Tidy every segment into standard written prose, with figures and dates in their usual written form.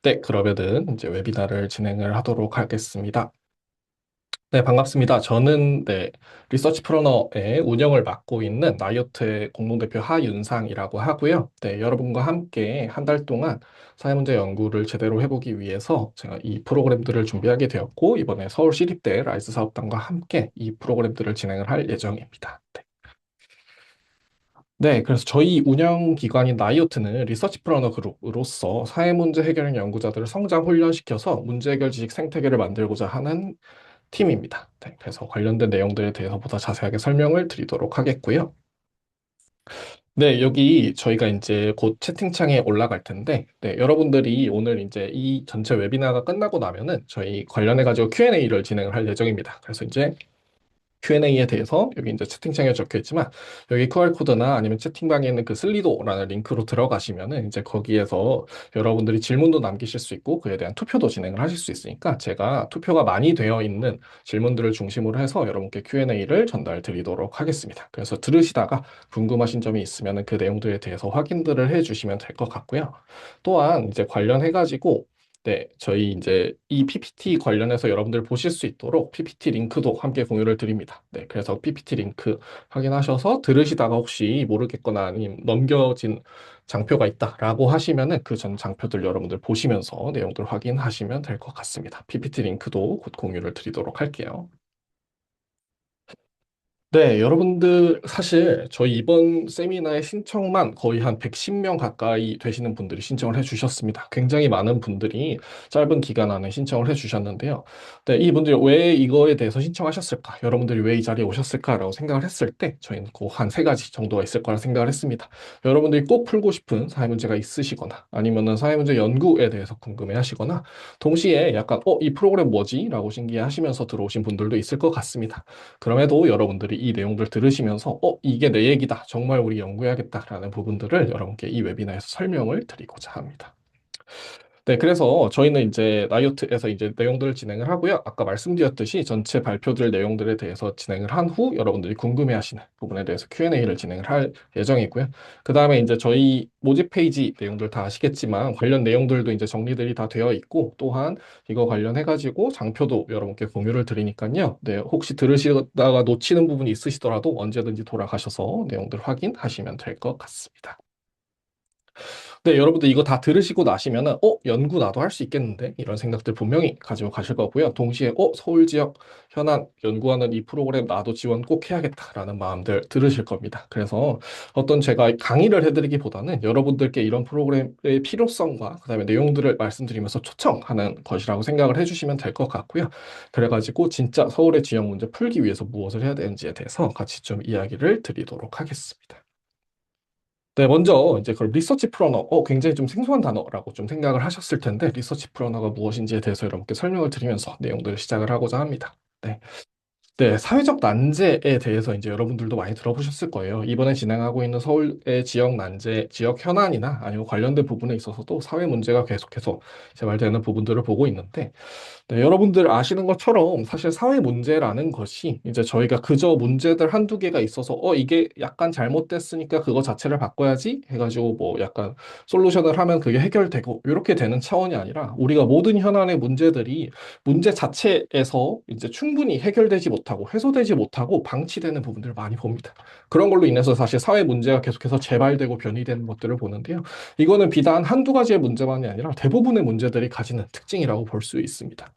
네, 그러면은 이제 웨비나를 진행을 하도록 하겠습니다. 네, 반갑습니다. 저는 리서치 프로너의 운영을 맡고 있는 나이어트의 공동대표 하윤상이라고 하고요. 네, 여러분과 함께 한 달 동안 사회문제 연구를 제대로 해보기 위해서 제가 이 프로그램들을 준비하게 되었고, 이번에 서울시립대 라이스 사업단과 함께 이 프로그램들을 진행을 할 예정입니다. 네. 네, 그래서 저희 운영 기관인 나이오트는 리서치 플래너 그룹으로서 사회문제 해결형 연구자들을 성장 훈련시켜서 문제 해결 지식 생태계를 만들고자 하는 팀입니다. 네, 그래서 관련된 내용들에 대해서 보다 자세하게 설명을 드리도록 하겠고요. 네, 여기 저희가 이제 곧 채팅창에 올라갈 텐데, 네, 여러분들이 오늘 이제 이 전체 웨비나가 끝나고 나면은 저희 관련해가지고 Q&A를 진행을 할 예정입니다. 그래서 이제 Q&A에 대해서 여기 이제 채팅창에 적혀 있지만 여기 QR코드나 아니면 채팅방에 있는 그 슬리도라는 링크로 들어가시면은 이제 거기에서 여러분들이 질문도 남기실 수 있고 그에 대한 투표도 진행을 하실 수 있으니까 제가 투표가 많이 되어 있는 질문들을 중심으로 해서 여러분께 Q&A를 전달 드리도록 하겠습니다. 그래서 들으시다가 궁금하신 점이 있으면은 그 내용들에 대해서 확인들을 해 주시면 될 것 같고요. 또한 이제 관련해가지고 네, 저희 이제 이 PPT 관련해서 여러분들 보실 수 있도록 PPT 링크도 함께 공유를 드립니다. 네, 그래서 PPT 링크 확인하셔서 들으시다가 혹시 모르겠거나 아니면 넘겨진 장표가 있다라고 하시면은 그 전 장표들 여러분들 보시면서 내용들 확인하시면 될 것 같습니다. PPT 링크도 곧 공유를 드리도록 할게요. 네, 여러분들 사실 저희 이번 세미나의 신청만 거의 한 110명 가까이 되시는 분들이 신청을 해주셨습니다. 굉장히 많은 분들이 짧은 기간 안에 신청을 해주셨는데요. 네, 이분들이 왜 이거에 대해서 신청하셨을까? 여러분들이 왜 이 자리에 오셨을까라고 생각을 했을 때 저희는 그 한 세 가지 정도가 있을 거라 생각을 했습니다. 여러분들이 꼭 풀고 싶은 사회 문제가 있으시거나 아니면은 사회 문제 연구에 대해서 궁금해 하시거나 동시에 약간 이 프로그램 뭐지? 라고 신기해하시면서 들어오신 분들도 있을 것 같습니다. 그럼에도 여러분들이 이 내용들 들으시면서 이게 내 얘기다. 정말 우리 연구해야겠다라는 부분들을 여러분께 이 웨비나에서 설명을 드리고자 합니다. 네, 그래서 저희는 이제 나이오트에서 이제 내용들을 진행을 하고요. 아까 말씀드렸듯이 전체 발표들 내용들에 대해서 진행을 한 후 여러분들이 궁금해하시는 부분에 대해서 Q&A를 진행을 할 예정이고요. 그 다음에 이제 저희 모집 페이지 내용들 다 아시겠지만 관련 내용들도 이제 정리들이 다 되어 있고 또한 이거 관련해가지고 장표도 여러분께 공유를 드리니까요. 네, 혹시 들으시다가 놓치는 부분이 있으시더라도 언제든지 돌아가셔서 내용들 확인하시면 될 것 같습니다. 네, 여러분들 이거 다 들으시고 나시면은, 연구 나도 할 수 있겠는데? 이런 생각들 분명히 가지고 가실 거고요. 동시에, 서울 지역 현안 연구하는 이 프로그램 나도 지원 꼭 해야겠다라는 마음들 들으실 겁니다. 그래서 어떤 제가 강의를 해드리기보다는 여러분들께 이런 프로그램의 필요성과 그다음에 내용들을 말씀드리면서 초청하는 것이라고 생각을 해주시면 될 것 같고요. 그래가지고 진짜 서울의 지역 문제 풀기 위해서 무엇을 해야 되는지에 대해서 같이 좀 이야기를 드리도록 하겠습니다. 네, 먼저 이제 그럼 리서치 플러너, 굉장히 좀 생소한 단어라고 좀 생각을 하셨을 텐데, 리서치 플러너가 무엇인지에 대해서 여러분께 설명을 드리면서 내용들을 시작을 하고자 합니다. 네. 네, 사회적 난제에 대해서 이제 여러분들도 많이 들어보셨을 거예요. 이번에 진행하고 있는 서울의 지역 난제, 지역 현안이나 아니면 관련된 부분에 있어서도 사회 문제가 계속해서 재발되는 부분들을 보고 있는데, 네, 여러분들 아시는 것처럼 사실 사회 문제라는 것이 이제 저희가 그저 문제들 한두 개가 있어서 이게 약간 잘못됐으니까 그거 자체를 바꿔야지 해가지고 뭐 약간 솔루션을 하면 그게 해결되고 이렇게 되는 차원이 아니라 우리가 모든 현안의 문제들이 문제 자체에서 이제 충분히 해결되지 못하고 해소되지 못하고 방치되는 부분들을 많이 봅니다. 그런 걸로 인해서 사실 사회 문제가 계속해서 재발되고 변이되는 것들을 보는데요. 이거는 비단 한두 가지의 문제만이 아니라 대부분의 문제들이 가지는 특징이라고 볼 수 있습니다.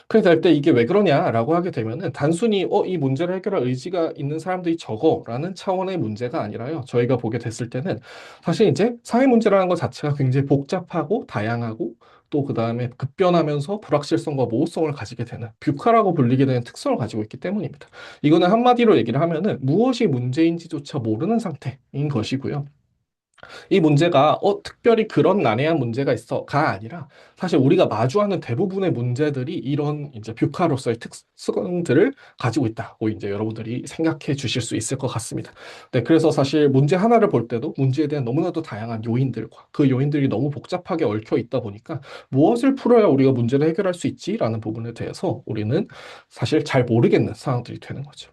그래서 할 때 이게 왜 그러냐라고 하게 되면은 단순히 이 문제를 해결할 의지가 있는 사람들이 적어라는 차원의 문제가 아니라요. 저희가 보게 됐을 때는 사실 이제 사회 문제라는 것 자체가 굉장히 복잡하고 다양하고 또 그다음에 급변하면서 불확실성과 모호성을 가지게 되는 뷰카라고 불리게 되는 특성을 가지고 있기 때문입니다. 이거는 한마디로 얘기를 하면은 무엇이 문제인지조차 모르는 상태인 것이고요. 이 문제가 특별히 그런 난해한 문제가 있어가 아니라 사실 우리가 마주하는 대부분의 문제들이 이런 이제 뷰카로서의 특성들을 가지고 있다고 이제 여러분들이 생각해 주실 수 있을 것 같습니다. 네, 그래서 사실 문제 하나를 볼 때도 문제에 대한 너무나도 다양한 요인들과 그 요인들이 너무 복잡하게 얽혀 있다 보니까 무엇을 풀어야 우리가 문제를 해결할 수 있지라는 부분에 대해서 우리는 사실 잘 모르겠는 상황들이 되는 거죠.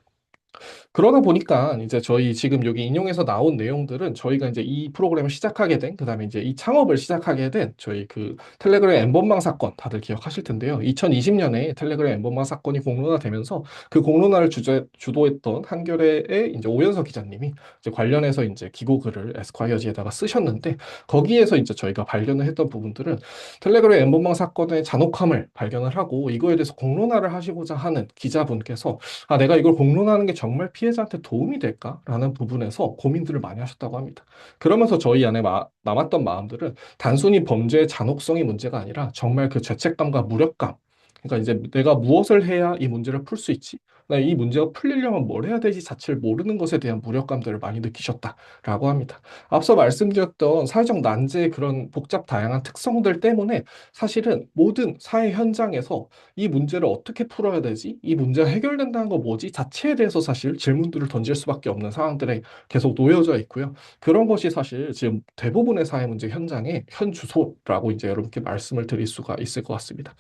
그러다 보니까 이제 저희 지금 여기 인용해서 나온 내용들은 저희가 이제 이 프로그램을 시작하게 된, 그다음에 이제 이 창업을 시작하게 된 저희 그 텔레그램 엠번방 사건 다들 기억하실 텐데요. 2020년에 텔레그램 엠번방 사건이 공론화되면서 그 공론화를 주도했던 한겨레의 이제 오연서 기자님이 이제 관련해서 이제 기고글을 에스콰이어지에다가 쓰셨는데 거기에서 이제 저희가 발견을 했던 부분들은 텔레그램 엠번방 사건의 잔혹함을 발견을 하고 이거에 대해서 공론화를 하시고자 하는 기자분께서 아, 내가 이걸 공론하는 게 정말 피해자한테 도움이 될까라는 부분에서 고민들을 많이 하셨다고 합니다. 그러면서 저희 안에 남았던 마음들은 단순히 범죄의 잔혹성이 문제가 아니라 정말 그 죄책감과 무력감. 그러니까 이제 내가 무엇을 해야 이 문제를 풀 수 있지? 나 이 문제가 풀리려면 뭘 해야 되지 자체를 모르는 것에 대한 무력감들을 많이 느끼셨다라고 합니다. 앞서 말씀드렸던 사회적 난제의 그런 복잡 다양한 특성들 때문에 사실은 모든 사회 현장에서 이 문제를 어떻게 풀어야 되지? 이 문제가 해결된다는 거 뭐지? 자체에 대해서 사실 질문들을 던질 수밖에 없는 상황들에 계속 놓여져 있고요. 그런 것이 사실 지금 대부분의 사회 문제 현장의 현 주소라고 이제 여러분께 말씀을 드릴 수가 있을 것 같습니다.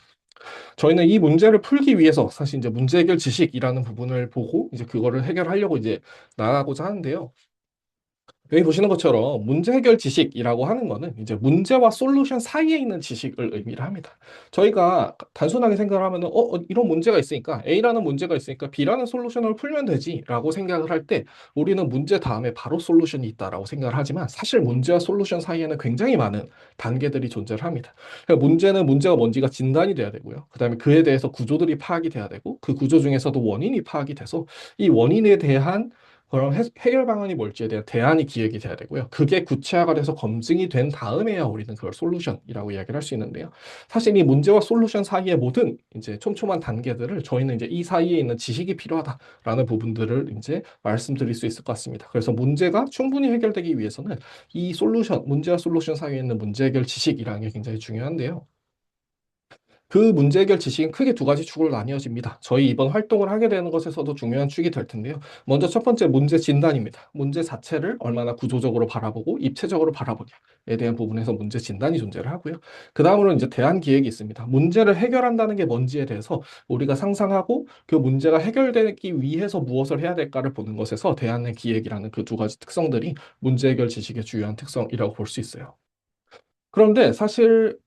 저희는 이 문제를 풀기 위해서 사실 이제 문제 해결 지식이라는 부분을 보고 이제 그거를 해결하려고 이제 나가고자 하는데요. 여기 보시는 것처럼 문제 해결 지식이라고 하는 거는 이제 문제와 솔루션 사이에 있는 지식을 의미를 합니다. 저희가 단순하게 생각을 하면은 이런 문제가 있으니까 A라는 문제가 있으니까 B라는 솔루션을 풀면 되지라고 생각을 할 때 우리는 문제 다음에 바로 솔루션이 있다라고 생각을 하지만 사실 문제와 솔루션 사이에는 굉장히 많은 단계들이 존재를 합니다. 그러니까 문제는 문제가 뭔지가 진단이 돼야 되고요. 그다음에 그에 대해서 구조들이 파악이 돼야 되고 그 구조 중에서도 원인이 파악이 돼서 이 원인에 대한 그럼 해결 방안이 뭘지에 대한 대안이 기획이 돼야 되고요. 그게 구체화가 돼서 검증이 된 다음에야 우리는 그걸 솔루션이라고 이야기를 할 수 있는데요. 사실 이 문제와 솔루션 사이의 모든 이제 촘촘한 단계들을 저희는 이제 이 사이에 있는 지식이 필요하다라는 부분들을 이제 말씀드릴 수 있을 것 같습니다. 그래서 문제가 충분히 해결되기 위해서는 이 솔루션, 문제와 솔루션 사이에 있는 문제 해결 지식이라는 게 굉장히 중요한데요. 그 문제 해결 지식은 크게 두 가지 축으로 나뉘어집니다. 저희 이번 활동을 하게 되는 것에서도 중요한 축이 될 텐데요. 먼저 첫 번째 문제 진단입니다. 문제 자체를 얼마나 구조적으로 바라보고 입체적으로 바라보냐에 대한 부분에서 문제 진단이 존재를 하고요. 그 다음으로 이제 대안 기획이 있습니다. 문제를 해결한다는 게 뭔지에 대해서 우리가 상상하고 그 문제가 해결되기 위해서 무엇을 해야 될까를 보는 것에서 대안의 기획이라는 그 두 가지 특성들이 문제 해결 지식의 주요한 특성이라고 볼 수 있어요. 그런데 사실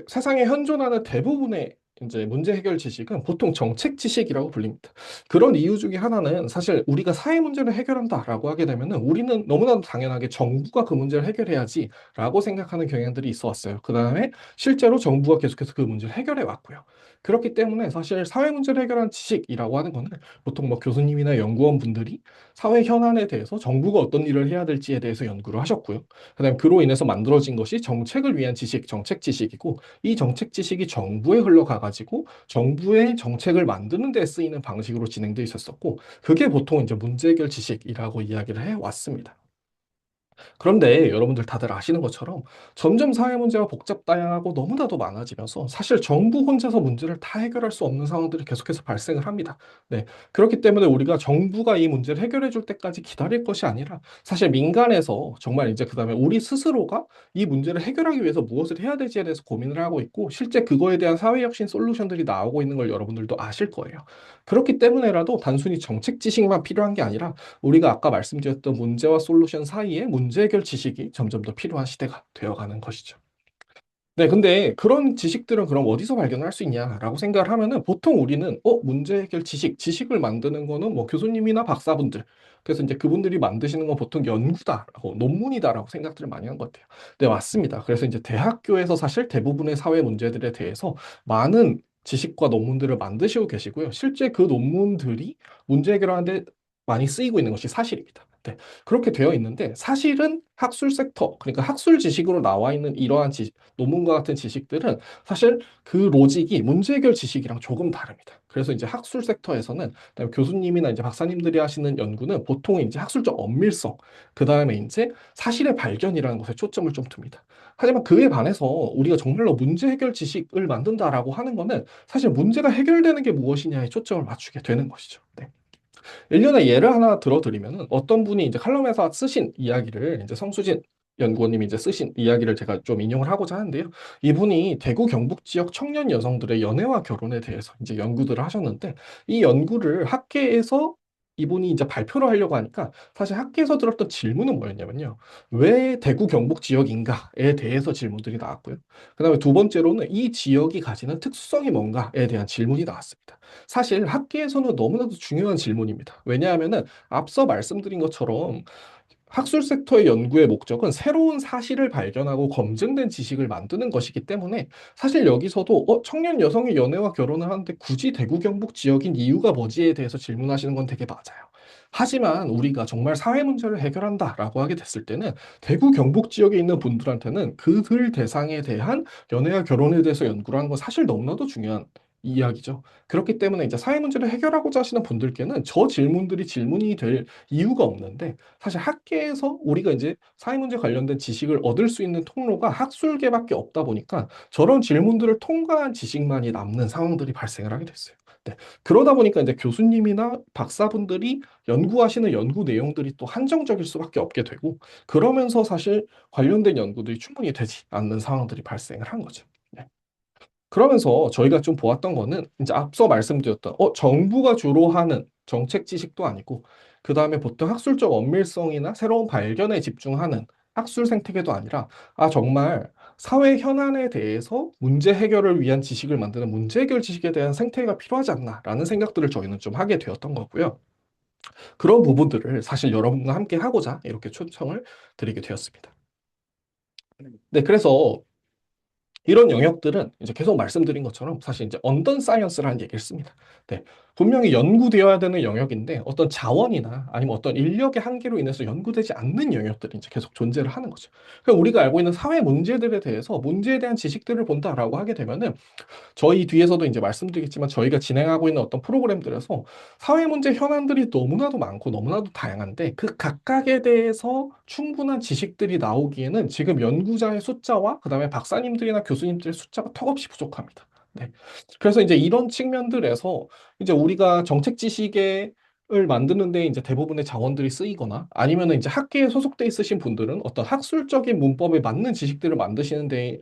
세상에 현존하는 대부분의 이제 문제 해결 지식은 보통 정책 지식이라고 불립니다. 그런 이유 중에 하나는 사실 우리가 사회 문제를 해결한다라고 하게 되면은 우리는 너무나도 당연하게 정부가 그 문제를 해결해야지라고 생각하는 경향들이 있어 왔어요. 그다음에 실제로 정부가 계속해서 그 문제를 해결해 왔고요. 그렇기 때문에 사실 사회 문제를 해결하는 지식이라고 하는 거는 보통 뭐 교수님이나 연구원 분들이 사회 현안에 대해서 정부가 어떤 일을 해야 될지에 대해서 연구를 하셨고요. 그다음에 그로 인해서 만들어진 것이 정책을 위한 지식, 정책 지식이고 이 정책 지식이 정부에 흘러가가지고 정부의 정책을 만드는 데 쓰이는 방식으로 진행돼 있었었고 그게 보통 이제 문제 해결 지식이라고 이야기를 해 왔습니다. 그런데 여러분들 다들 아시는 것처럼 점점 사회 문제가 복잡 다양하고 너무나도 많아지면서 사실 정부 혼자서 문제를 다 해결할 수 없는 상황들이 계속해서 발생을 합니다. 네. 그렇기 때문에 우리가 정부가 이 문제를 해결해 줄 때까지 기다릴 것이 아니라 사실 민간에서 정말 이제 그다음에 우리 스스로가 이 문제를 해결하기 위해서 무엇을 해야 될지에 대해서 고민을 하고 있고 실제 그거에 대한 사회혁신 솔루션들이 나오고 있는 걸 여러분들도 아실 거예요. 그렇기 때문에라도 단순히 정책 지식만 필요한 게 아니라 우리가 아까 말씀드렸던 문제와 솔루션 사이에 문제 해결 지식이 점점 더 필요한 시대가 되어가는 것이죠. 네, 근데 그런 지식들은 그럼 어디서 발견할 수 있냐라고 생각을 하면은 보통 우리는 문제 해결 지식을 만드는 거는 뭐 교수님이나 박사분들. 그래서 이제 그분들이 만드시는 건 보통 연구다라고 논문이다라고 생각들을 많이 한 것 같아요. 네, 맞습니다. 그래서 이제 대학교에서 사실 대부분의 사회 문제들에 대해서 많은 지식과 논문들을 만드시고 계시고요. 실제 그 논문들이 문제 해결하는데 많이 쓰이고 있는 것이 사실입니다. 네. 그렇게 되어 있는데 사실은 학술 섹터, 그러니까 학술 지식으로 나와 있는 이러한 논문과 같은 지식들은 사실 그 로직이 문제 해결 지식이랑 조금 다릅니다. 그래서 이제 학술 섹터에서는 그다음에 교수님이나 이제 박사님들이 하시는 연구는 보통 이제 학술적 엄밀성, 그다음에 이제 사실의 발견이라는 것에 초점을 좀 둡니다. 하지만 그에 반해서 우리가 정말로 문제 해결 지식을 만든다라고 하는 거는 사실 문제가 해결되는 게 무엇이냐에 초점을 맞추게 되는 것이죠. 네. 일련의 예를 하나 들어드리면은 어떤 분이 이제 칼럼에서 쓰신 이야기를 이제 성수진 연구원님이 이제 쓰신 이야기를 제가 좀 인용을 하고자 하는데요. 이분이 대구 경북 지역 청년 여성들의 연애와 결혼에 대해서 이제 연구들을 하셨는데 이 연구를 학계에서 이분이 이제 발표를 하려고 하니까 사실 학교에서 들었던 질문은 뭐였냐면요. 왜 대구 경북 지역인가에 대해서 질문들이 나왔고요. 그다음에 두 번째로는 이 지역이 가지는 특수성이 뭔가에 대한 질문이 나왔습니다. 사실 학계에서는 너무나도 중요한 질문입니다. 왜냐하면은 앞서 말씀드린 것처럼 학술 섹터의 연구의 목적은 새로운 사실을 발견하고 검증된 지식을 만드는 것이기 때문에 사실 여기서도 청년 여성이 연애와 결혼을 하는데 굳이 대구 경북 지역인 이유가 뭐지에 대해서 질문하시는 건 되게 맞아요. 하지만 우리가 정말 사회 문제를 해결한다라고 하게 됐을 때는 대구 경북 지역에 있는 분들한테는 그들 대상에 대한 연애와 결혼에 대해서 연구를 하는 건 사실 너무나도 중요한 이야기죠. 그렇기 때문에 이제 사회 문제를 해결하고자 하시는 분들께는 저 질문들이 질문이 될 이유가 없는데 사실 학계에서 우리가 이제 사회 문제 관련된 지식을 얻을 수 있는 통로가 학술계밖에 없다 보니까 저런 질문들을 통과한 지식만이 남는 상황들이 발생을 하게 됐어요. 네. 그러다 보니까 이제 교수님이나 박사분들이 연구하시는 연구 내용들이 또 한정적일 수밖에 없게 되고 그러면서 사실 관련된 연구들이 충분히 되지 않는 상황들이 발생을 한 거죠. 네. 그러면서 저희가 좀 보았던 거는 이제 앞서 말씀드렸던 정부가 주로 하는 정책 지식도 아니고 그다음에 보통 학술적 엄밀성이나 새로운 발견에 집중하는 학술 생태계도 아니라 정말 사회 현안에 대해서 문제 해결을 위한 지식을 만드는 문제 해결 지식에 대한 생태계가 필요하지 않나라는 생각들을 저희는 좀 하게 되었던 거고요. 그런 부분들을 사실 여러분과 함께 하고자 이렇게 초청을 드리게 되었습니다. 네, 그래서 이런 영역들은 이제 계속 말씀드린 것처럼 사실 이제 언던 사이언스라는 얘기를 씁니다. 네. 분명히 연구되어야 되는 영역인데 어떤 자원이나 아니면 어떤 인력의 한계로 인해서 연구되지 않는 영역들이 이제 계속 존재를 하는 거죠. 그러니까 우리가 알고 있는 사회 문제들에 대해서 문제에 대한 지식들을 본다라고 하게 되면은 저희 뒤에서도 이제 말씀드리겠지만 저희가 진행하고 있는 어떤 프로그램들에서 사회 문제 현안들이 너무나도 많고 너무나도 다양한데 그 각각에 대해서 충분한 지식들이 나오기에는 지금 연구자의 숫자와 그다음에 박사님들이나 교수님들의 숫자가 턱없이 부족합니다. 네. 그래서 이제 이런 측면들에서 이제 우리가 정책 지식에 을 만드는데 이제 대부분의 자원들이 쓰이거나 아니면은 이제 학계에 소속돼 있으신 분들은 어떤 학술적인 문법에 맞는 지식들을 만드시는데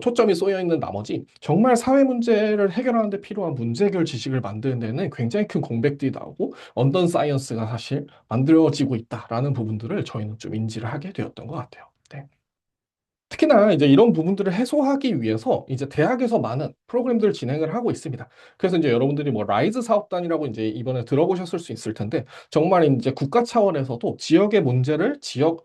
초점이 쏘여 있는 나머지 정말 사회 문제를 해결하는 데 필요한 문제 해결 지식을 만드는 데는 굉장히 큰 공백들이 나오고 언던 사이언스가 사실 만들어지고 있다라는 부분들을 저희는 좀 인지를 하게 되었던 것 같아요. 네. 특히나 이제 이런 부분들을 해소하기 위해서 이제 대학에서 많은 프로그램들을 진행을 하고 있습니다. 그래서 이제 여러분들이 뭐 라이즈 사업단이라고 이제 이번에 들어보셨을 수 있을 텐데 정말 이제 국가 차원에서도 지역의 문제를 지역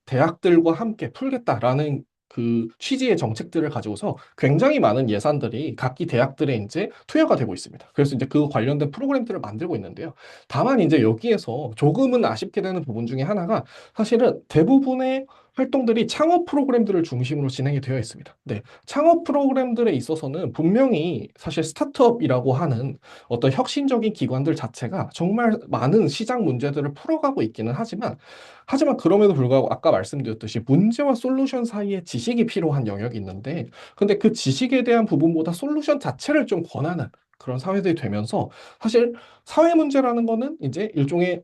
대학들과 함께 풀겠다라는 그 취지의 정책들을 가지고서 굉장히 많은 예산들이 각기 대학들에 이제 투여가 되고 있습니다. 그래서 이제 그 관련된 프로그램들을 만들고 있는데요. 다만 이제 여기에서 조금은 아쉽게 되는 부분 중에 하나가 사실은 대부분의 활동들이 창업 프로그램들을 중심으로 진행이 되어 있습니다. 네. 창업 프로그램들에 있어서는 분명히 사실 스타트업이라고 하는 어떤 혁신적인 기관들 자체가 정말 많은 시장 문제들을 풀어가고 있기는 하지만 그럼에도 불구하고 아까 말씀드렸듯이 문제와 솔루션 사이에 지식이 필요한 영역이 있는데 근데 그 지식에 대한 부분보다 솔루션 자체를 좀 권하는 그런 사회들이 되면서 사실 사회 문제라는 거는 이제 일종의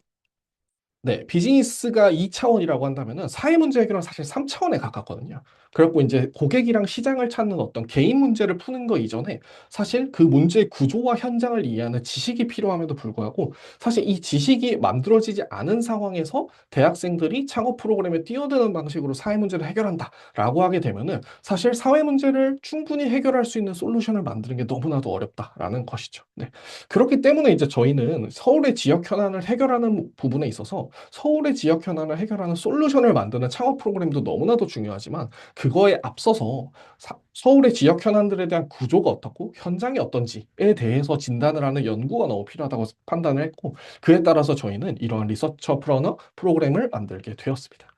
네, 비즈니스가 2차원이라고 한다면은 사회 문제 해결은 사실 3차원에 가깝거든요. 그래갖고 이제 고객이랑 시장을 찾는 어떤 개인 문제를 푸는 거 이전에 사실 그 문제의 구조와 현장을 이해하는 지식이 필요함에도 불구하고 사실 이 지식이 만들어지지 않은 상황에서 대학생들이 창업 프로그램에 뛰어드는 방식으로 사회 문제를 해결한다라고 하게 되면은 사실 사회 문제를 충분히 해결할 수 있는 솔루션을 만드는 게 너무나도 어렵다라는 것이죠. 네. 그렇기 때문에 이제 저희는 서울의 지역 현안을 해결하는 부분에 있어서 서울의 지역 현안을 해결하는 솔루션을 만드는 창업 프로그램도 너무나도 중요하지만 그거에 앞서서 서울의 지역 현안들에 대한 구조가 어떻고 현장이 어떤지에 대해서 진단을 하는 연구가 너무 필요하다고 판단을 했고 그에 따라서 저희는 이러한 리서처 플러너 프로그램을 만들게 되었습니다.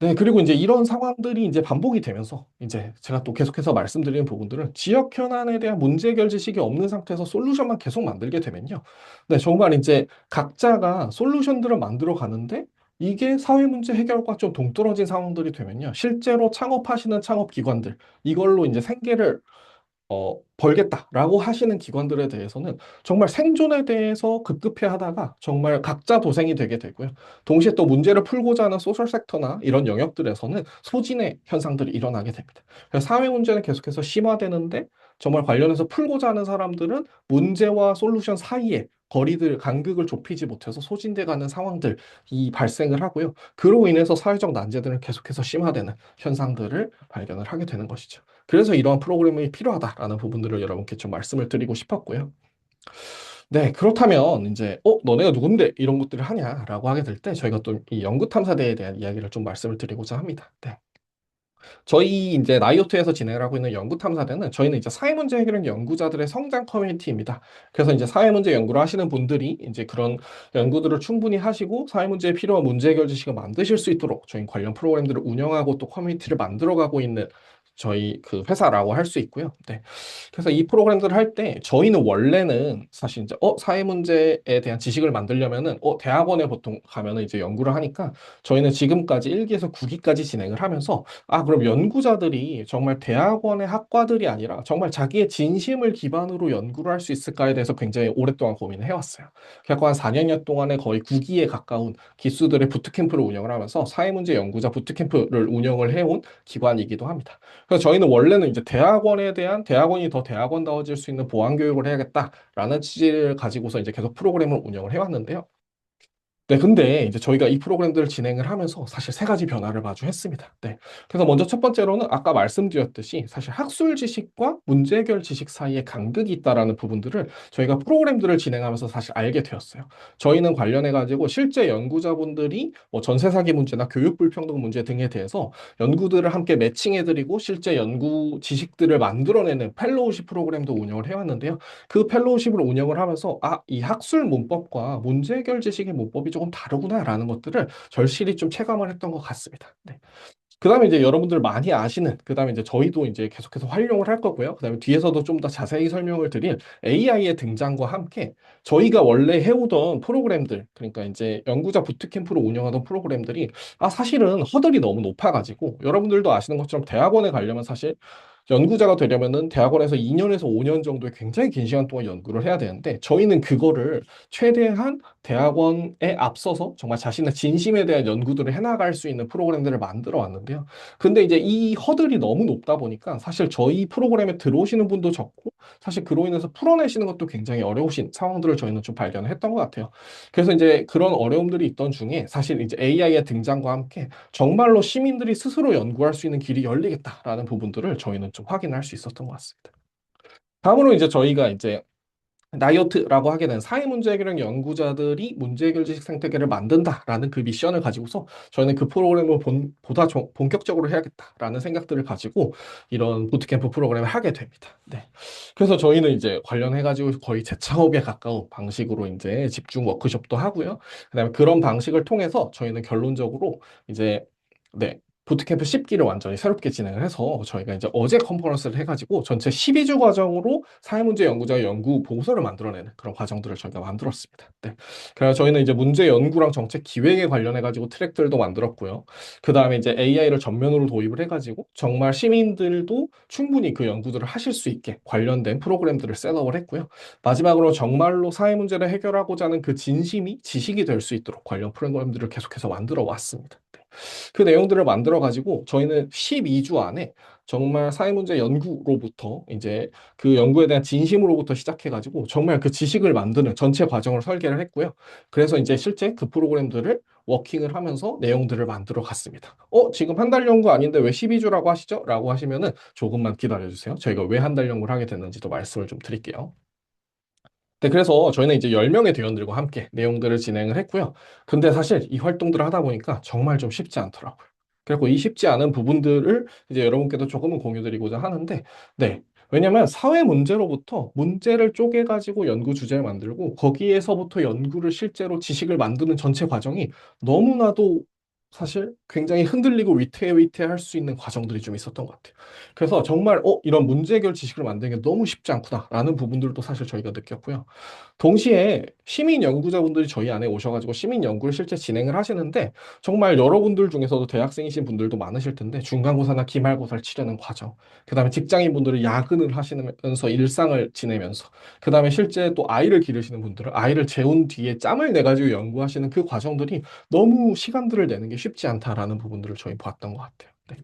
네, 그리고 이제 이런 상황들이 이제 반복이 되면서 이제 제가 또 계속해서 말씀드리는 부분들은 지역 현안에 대한 문제 해결 지식이 없는 상태에서 솔루션만 계속 만들게 되면요. 네, 정말 이제 각자가 솔루션들을 만들어 가는데 이게 사회 문제 해결과 좀 동떨어진 상황들이 되면요. 실제로 창업하시는 창업 기관들 이걸로 이제 생계를 벌겠다라고 하시는 기관들에 대해서는 정말 생존에 대해서 급급해 하다가 정말 각자 도생이 되게 되고요. 동시에 또 문제를 풀고자 하는 소셜 섹터나 이런 영역들에서는 소진의 현상들이 일어나게 됩니다. 그래서 사회 문제는 계속해서 심화되는데 정말 관련해서 풀고자 하는 사람들은 문제와 솔루션 사이에 거리들, 간극을 좁히지 못해서 소진돼 가는 상황들이 발생을 하고요. 그로 인해서 사회적 난제들은 계속해서 심화되는 현상들을 발견을 하게 되는 것이죠. 그래서 이러한 프로그램이 필요하다라는 부분들을 여러분께 좀 말씀을 드리고 싶었고요. 네, 그렇다면 이제 너네가 누군데 이런 것들을 하냐라고 하게 될 때 저희가 또 이 연구 탐사대에 대한 이야기를 좀 말씀을 드리고자 합니다. 네. 저희 이제 나이오트에서 진행을 하고 있는 연구 탐사대는 저희는 이제 사회문제 해결형 연구자들의 성장 커뮤니티입니다. 그래서 이제 사회문제 연구를 하시는 분들이 이제 그런 연구들을 충분히 하시고 사회문제에 필요한 문제 해결 지식을 만드실 수 있도록 저희 관련 프로그램들을 운영하고 또 커뮤니티를 만들어가고 있는 저희 그 회사라고 할 수 있고요. 네. 그래서 이 프로그램들을 할 때 저희는 원래는 사실 이제 사회 문제에 대한 지식을 만들려면은 대학원에 보통 가면은 이제 연구를 하니까 저희는 지금까지 1기에서 9기까지 진행을 하면서 그럼 연구자들이 정말 대학원의 학과들이 아니라 정말 자기의 진심을 기반으로 연구를 할 수 있을까에 대해서 굉장히 오랫동안 고민을 해왔어요. 그래서 한 4년여 동안에 거의 9기에 가까운 기수들의 부트캠프를 운영을 하면서 사회문제 연구자 부트캠프를 운영을 해온 기관이기도 합니다. 그래서 저희는 원래는 이제 대학원에 대한 대학원이 더 대학원다워질 수 있는 보안 교육을 해야겠다라는 취지를 가지고서 이제 계속 프로그램을 운영을 해왔는데요. 네, 근데 이제 저희가 이 프로그램들을 진행을 하면서 사실 세 가지 변화를 마주했습니다. 네. 그래서 먼저 첫 번째로는 아까 말씀드렸듯이 사실 학술 지식과 문제 해결 지식 사이에 간극이 있다라는 부분들을 저희가 프로그램들을 진행하면서 사실 알게 되었어요. 저희는 관련해가지고 실제 연구자분들이 뭐 전세 사기 문제나 교육 불평등 문제 등에 대해서 연구들을 함께 매칭해드리고 실제 연구 지식들을 만들어내는 펠로우십 프로그램도 운영을 해왔는데요. 그 펠로우십을 운영을 하면서 이 학술 문법과 문제 해결 지식의 문법이 조금 다르구나라는 것들을 절실히 좀 체감을 했던 것 같습니다. 네. 그다음에 이제 여러분들 많이 아시는 그다음에 이제 저희도 이제 계속해서 활용을 할 거고요. 그다음에 뒤에서도 좀 더 자세히 설명을 드릴 AI의 등장과 함께 저희가 원래 해오던 프로그램들 그러니까 이제 연구자 부트캠프로 운영하던 프로그램들이 사실은 허들이 너무 높아가지고 여러분들도 아시는 것처럼 대학원에 가려면 사실 연구자가 되려면은 대학원에서 2년에서 5년 정도의 굉장히 긴 시간 동안 연구를 해야 되는데 저희는 그거를 최대한 대학원에 앞서서 정말 자신의 진심에 대한 연구들을 해나갈 수 있는 프로그램들을 만들어 왔는데요. 근데 이제 이 허들이 너무 높다 보니까 사실 저희 프로그램에 들어오시는 분도 적고 사실 그로 인해서 풀어내시는 것도 굉장히 어려우신 상황들을 저희는 좀 발견을 했던 것 같아요. 그래서 이제 그런 어려움들이 있던 중에 사실 이제 AI의 등장과 함께 정말로 시민들이 스스로 연구할 수 있는 길이 열리겠다라는 부분들을 저희는 좀 확인할 수 있었던 것 같습니다. 다음으로 이제 저희가 이제 나이오트라고 하게 된 사회 문제 해결형 연구자들이 문제 해결 지식 생태계를 만든다라는 그 미션을 가지고서 저희는 그 프로그램을 보다 본격적으로 해야겠다라는 생각들을 가지고 이런 부트캠프 프로그램을 하게 됩니다. 네. 그래서 저희는 이제 관련해가지고 거의 재창업에 가까운 방식으로 이제 집중 워크숍도 하고요. 그다음에 그런 방식을 통해서 저희는 결론적으로 이제 네. 부트캠프 10기를 완전히 새롭게 진행을 해서 저희가 이제 어제 컨퍼런스를 해가지고 전체 12주 과정으로 사회문제 연구자의 연구 보고서를 만들어내는 그런 과정들을 저희가 만들었습니다. 네. 그래서 저희는 이제 문제 연구랑 정책 기획에 관련해가지고 트랙들도 만들었고요. 그 다음에 이제 AI를 전면으로 도입을 해가지고 정말 시민들도 충분히 그 연구들을 하실 수 있게 관련된 프로그램들을 셋업을 했고요. 마지막으로 정말로 사회 문제를 해결하고자 하는 그 진심이 지식이 될 수 있도록 관련 프로그램들을 계속해서 만들어 왔습니다. 네. 그 내용들을 만들어 가지고 저희는 12주 안에 정말 사회문제 연구로부터 이제 그 연구에 대한 진심으로부터 시작해 가지고 정말 그 지식을 만드는 전체 과정을 설계를 했고요. 그래서 이제 실제 그 프로그램들을 워킹을 하면서 내용들을 만들어 갔습니다. 지금 한 달 연구 아닌데 왜 12주라고 하시죠? 라고 하시면은 조금만 기다려 주세요. 저희가 왜 한 달 연구를 하게 됐는지도 말씀을 좀 드릴게요. 네, 그래서 저희는 이제 10명의 대원들과 함께 내용들을 진행을 했고요. 근데 사실 이 활동들을 하다 보니까 정말 좀 쉽지 않더라고요. 그리고 이 쉽지 않은 부분들을 이제 여러분께도 조금은 공유드리고자 하는데, 네. 왜냐면 사회 문제로부터 문제를 쪼개가지고 연구 주제를 만들고 거기에서부터 연구를 실제로 지식을 만드는 전체 과정이 너무나도 사실 굉장히 흔들리고 위태위태할 수 있는 과정들이 좀 있었던 것 같아요. 그래서 정말 이런 문제 해결 지식을 만드는 게 너무 쉽지 않구나라는 부분들도 사실 저희가 느꼈고요. 동시에 시민 연구자분들이 저희 안에 오셔가지고 시민 연구를 실제 진행을 하시는데 정말 여러분들 중에서도 대학생이신 분들도 많으실 텐데 중간고사나 기말고사를 치르는 과정, 그다음에 직장인분들은 야근을 하시면서 일상을 지내면서 그다음에 실제 또 아이를 기르시는 분들은 아이를 재운 뒤에 짬을 내가지고 연구하시는 그 과정들이 너무 시간들을 내는 게 쉽지 않다라는 부분들을 저희 봤던 것 같아요. 네.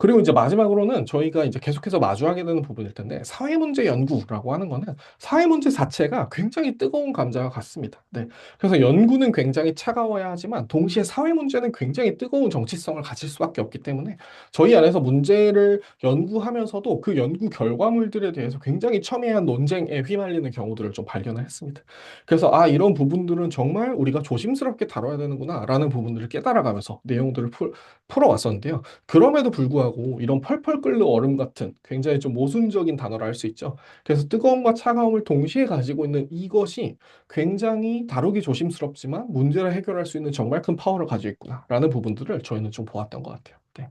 그리고 이제 마지막으로는 저희가 이제 계속해서 마주하게 되는 부분일 텐데, 사회문제 연구라고 하는 거는 사회문제 자체가 굉장히 뜨거운 감자와 같습니다. 네. 그래서 연구는 굉장히 차가워야 하지만 동시에 사회문제는 굉장히 뜨거운 정치성을 가질 수밖에 없기 때문에 저희 안에서 문제를 연구하면서도 그 연구 결과물들에 대해서 굉장히 첨예한 논쟁에 휘말리는 경우들을 좀 발견을 했습니다. 그래서 아, 이런 부분들은 정말 우리가 조심스럽게 다뤄야 되는구나라는 부분들을 깨달아가면서 내용들을 풀어왔었는데요. 그럼에도 불구하고 이런 펄펄 끓는 얼음 같은 굉장히 좀 모순적인 단어를 할 수 있죠. 그래서 뜨거움과 차가움을 동시에 가지고 있는 이것이 굉장히 다루기 조심스럽지만 문제를 해결할 수 있는 정말 큰 파워를 가지고 있구나라는 부분들을 저희는 좀 보았던 것 같아요. 네.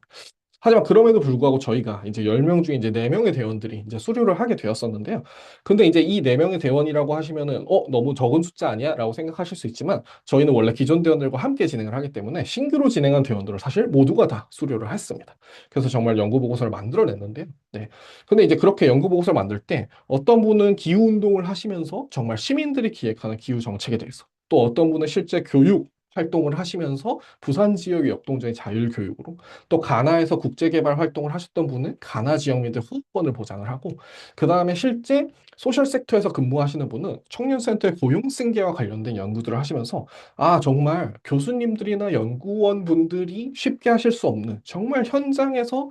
하지만 그럼에도 불구하고 저희가 이제 10명 중에 이제 4명의 대원들이 이제 수료를 하게 되었었는데요. 근데 이제 이 4명의 대원이라고 하시면은, 너무 적은 숫자 아니야? 라고 생각하실 수 있지만, 저희는 원래 기존 대원들과 함께 진행을 하기 때문에 신규로 진행한 대원들을 사실 모두가 다 수료를 했습니다. 그래서 정말 연구 보고서를 만들어냈는데요. 네. 근데 이제 그렇게 연구 보고서를 만들 때 어떤 분은 기후 운동을 하시면서 정말 시민들이 기획하는 기후 정책에 대해서, 또 어떤 분은 실제 교육 활동을 하시면서 부산 지역의 역동적인 자율 교육으로, 또 가나에서 국제개발 활동을 하셨던 분은 가나 지역민들 후원권을 보장을 하고, 그 다음에 실제 소셜 섹터에서 근무하시는 분은 청년센터의 고용 승계와 관련된 연구들을 하시면서 아, 정말 교수님들이나 연구원분들이 쉽게 하실 수 없는 정말 현장에서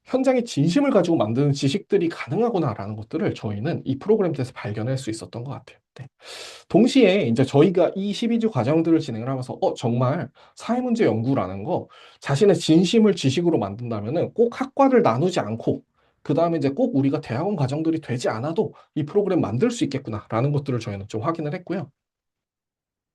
현장의 진심을 가지고 만드는 지식들이 가능하구나라는 것들을 저희는 이 프로그램 에서 발견할 수 있었던 것 같아요. 네. 동시에 이제 저희가 이 12주 과정들을 진행을 하면서 정말 사회문제 연구라는 거 자신의 진심을 지식으로 만든다면은 꼭 학과를 나누지 않고 그다음에 이제 꼭 우리가 대학원 과정들이 되지 않아도 이 프로그램 만들 수 있겠구나라는 것들을 저희는 좀 확인을 했고요.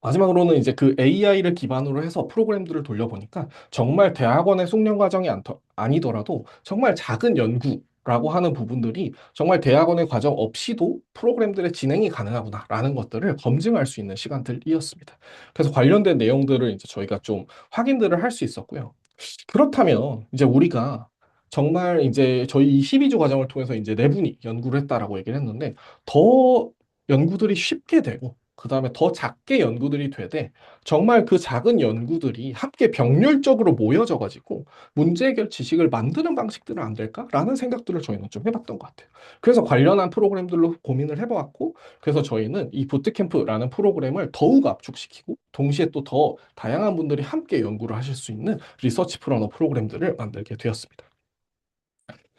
마지막으로는 이제 그 AI를 기반으로 해서 프로그램들을 돌려보니까 정말 대학원의 숙련 과정이 아니더라도 정말 작은 연구라고 하는 부분들이 정말 대학원의 과정 없이도 프로그램들의 진행이 가능하구나라는 것들을 검증할 수 있는 시간들이었습니다. 그래서 관련된 내용들을 이제 저희가 좀 확인들을 할 수 있었고요. 그렇다면 이제 우리가 정말 이제 저희 이 12주 과정을 통해서 이제 네 분이 연구를 했다라고 얘기를 했는데 더 연구들이 쉽게 되고 그다음에 더 작게 연구들이 되되 정말 그 작은 연구들이 함께 병렬적으로 모여져 가지고 문제 해결 지식을 만드는 방식들은 안 될까라는 생각들을 저희는 좀 해봤던 것 같아요. 그래서 관련한 프로그램들로 고민을 해보았고 그래서 저희는 이 부트캠프라는 프로그램을 더욱 압축시키고 동시에 또 더 다양한 분들이 함께 연구를 하실 수 있는 리서치 플러너 프로그램들을 만들게 되었습니다.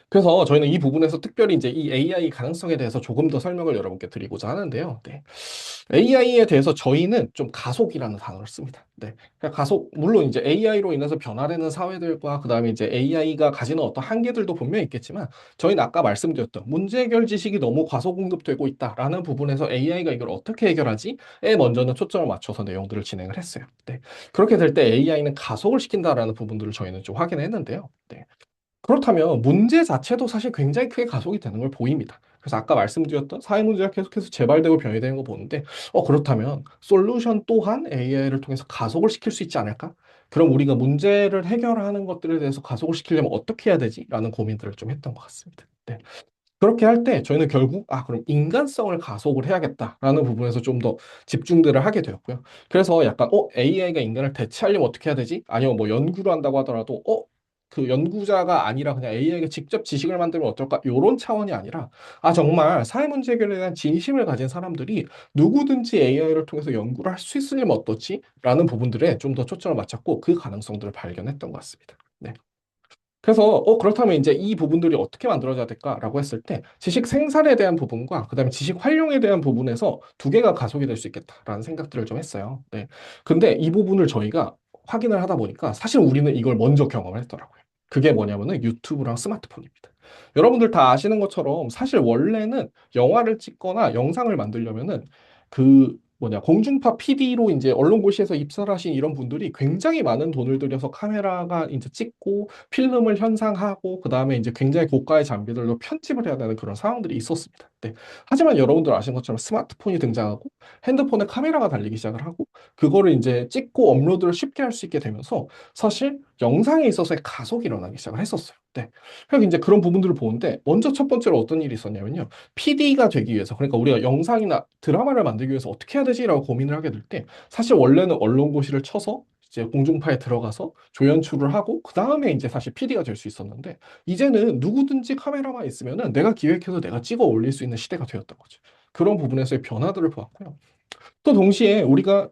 그래서 저희는 이 부분에서 특별히 이제 이 AI 가능성에 대해서 조금 더 설명을 여러분께 드리고자 하는데요. 네. AI에 대해서 저희는 좀 가속이라는 단어를 씁니다. 네. 그러니까 가속, 물론 이제 AI로 인해서 변화되는 사회들과 그다음에 이제 AI가 가지는 어떤 한계들도 분명히 있겠지만 저희는 아까 말씀드렸던 문제 해결 지식이 너무 과소 공급되고 있다라는 부분에서 AI가 이걸 어떻게 해결하지?에 먼저는 초점을 맞춰서 내용들을 진행을 했어요. 네. 그렇게 될 때 AI는 가속을 시킨다라는 부분들을 저희는 좀 확인했는데요. 네. 그렇다면 문제 자체도 사실 굉장히 크게 가속이 되는 걸 보입니다. 그래서 아까 말씀드렸던 사회 문제가 계속해서 재발되고 변이되는 거 보는데, 그렇다면 솔루션 또한 AI를 통해서 가속을 시킬 수 있지 않을까? 그럼 우리가 문제를 해결하는 것들에 대해서 가속을 시키려면 어떻게 해야 되지? 라는 고민들을 좀 했던 것 같습니다. 네. 그렇게 할 때 저희는 결국 그럼 인간성을 가속을 해야겠다라는 부분에서 좀 더 집중들을 하게 되었고요. 그래서 약간 AI가 인간을 대체하려면 어떻게 해야 되지? 아니면 뭐 연구를 한다고 하더라도 그 연구자가 아니라 그냥 AI가 직접 지식을 만들면 어떨까? 요런 차원이 아니라 정말 사회 문제 해결에 대한 진심을 가진 사람들이 누구든지 AI를 통해서 연구를 할 수 있으면 어떻지? 라는 부분들에 좀 더 초점을 맞췄고 그 가능성들을 발견했던 것 같습니다. 네. 그래서 그렇다면 이제 이 부분들이 어떻게 만들어져야 될까라고 했을 때 지식 생산에 대한 부분과 그다음에 지식 활용에 대한 부분에서 두 개가 가속이 될 수 있겠다라는 생각들을 좀 했어요. 네. 근데 이 부분을 저희가 확인을 하다 보니까 사실 우리는 이걸 먼저 경험을 했더라고요. 그게 뭐냐면은 유튜브랑 스마트폰입니다. 여러분들 다 아시는 것처럼 사실 원래는 영화를 찍거나 영상을 만들려면은 그 공중파 PD로 이제 언론고시에서 입사를 하신 이런 분들이 굉장히 많은 돈을 들여서 카메라가 이제 찍고 필름을 현상하고 그다음에 이제 굉장히 고가의 장비들로 편집을 해야 되는 그런 상황들이 있었습니다. 네. 하지만 여러분들 아시는 것처럼 스마트폰이 등장하고 핸드폰에 카메라가 달리기 시작을 하고 그거를 이제 찍고 업로드를 쉽게 할 수 있게 되면서 사실 영상에 있어서의 가속이 일어나기 시작을 했었어요. 네. 그래서 이제 그런 부분들을 보는데 먼저 첫 번째로 어떤 일이 있었냐면요. PD가 되기 위해서 그러니까 우리가 영상이나 드라마를 만들기 위해서 어떻게 해야 되지라고 고민을 하게 될 때 사실 원래는 언론고시를 쳐서 이제 공중파에 들어가서 조연출을 하고 그 다음에 이제 사실 PD가 될 수 있었는데 이제는 누구든지 카메라만 있으면은 내가 기획해서 내가 찍어 올릴 수 있는 시대가 되었던 거죠. 그런 부분에서의 변화들을 보았고요. 또 동시에 우리가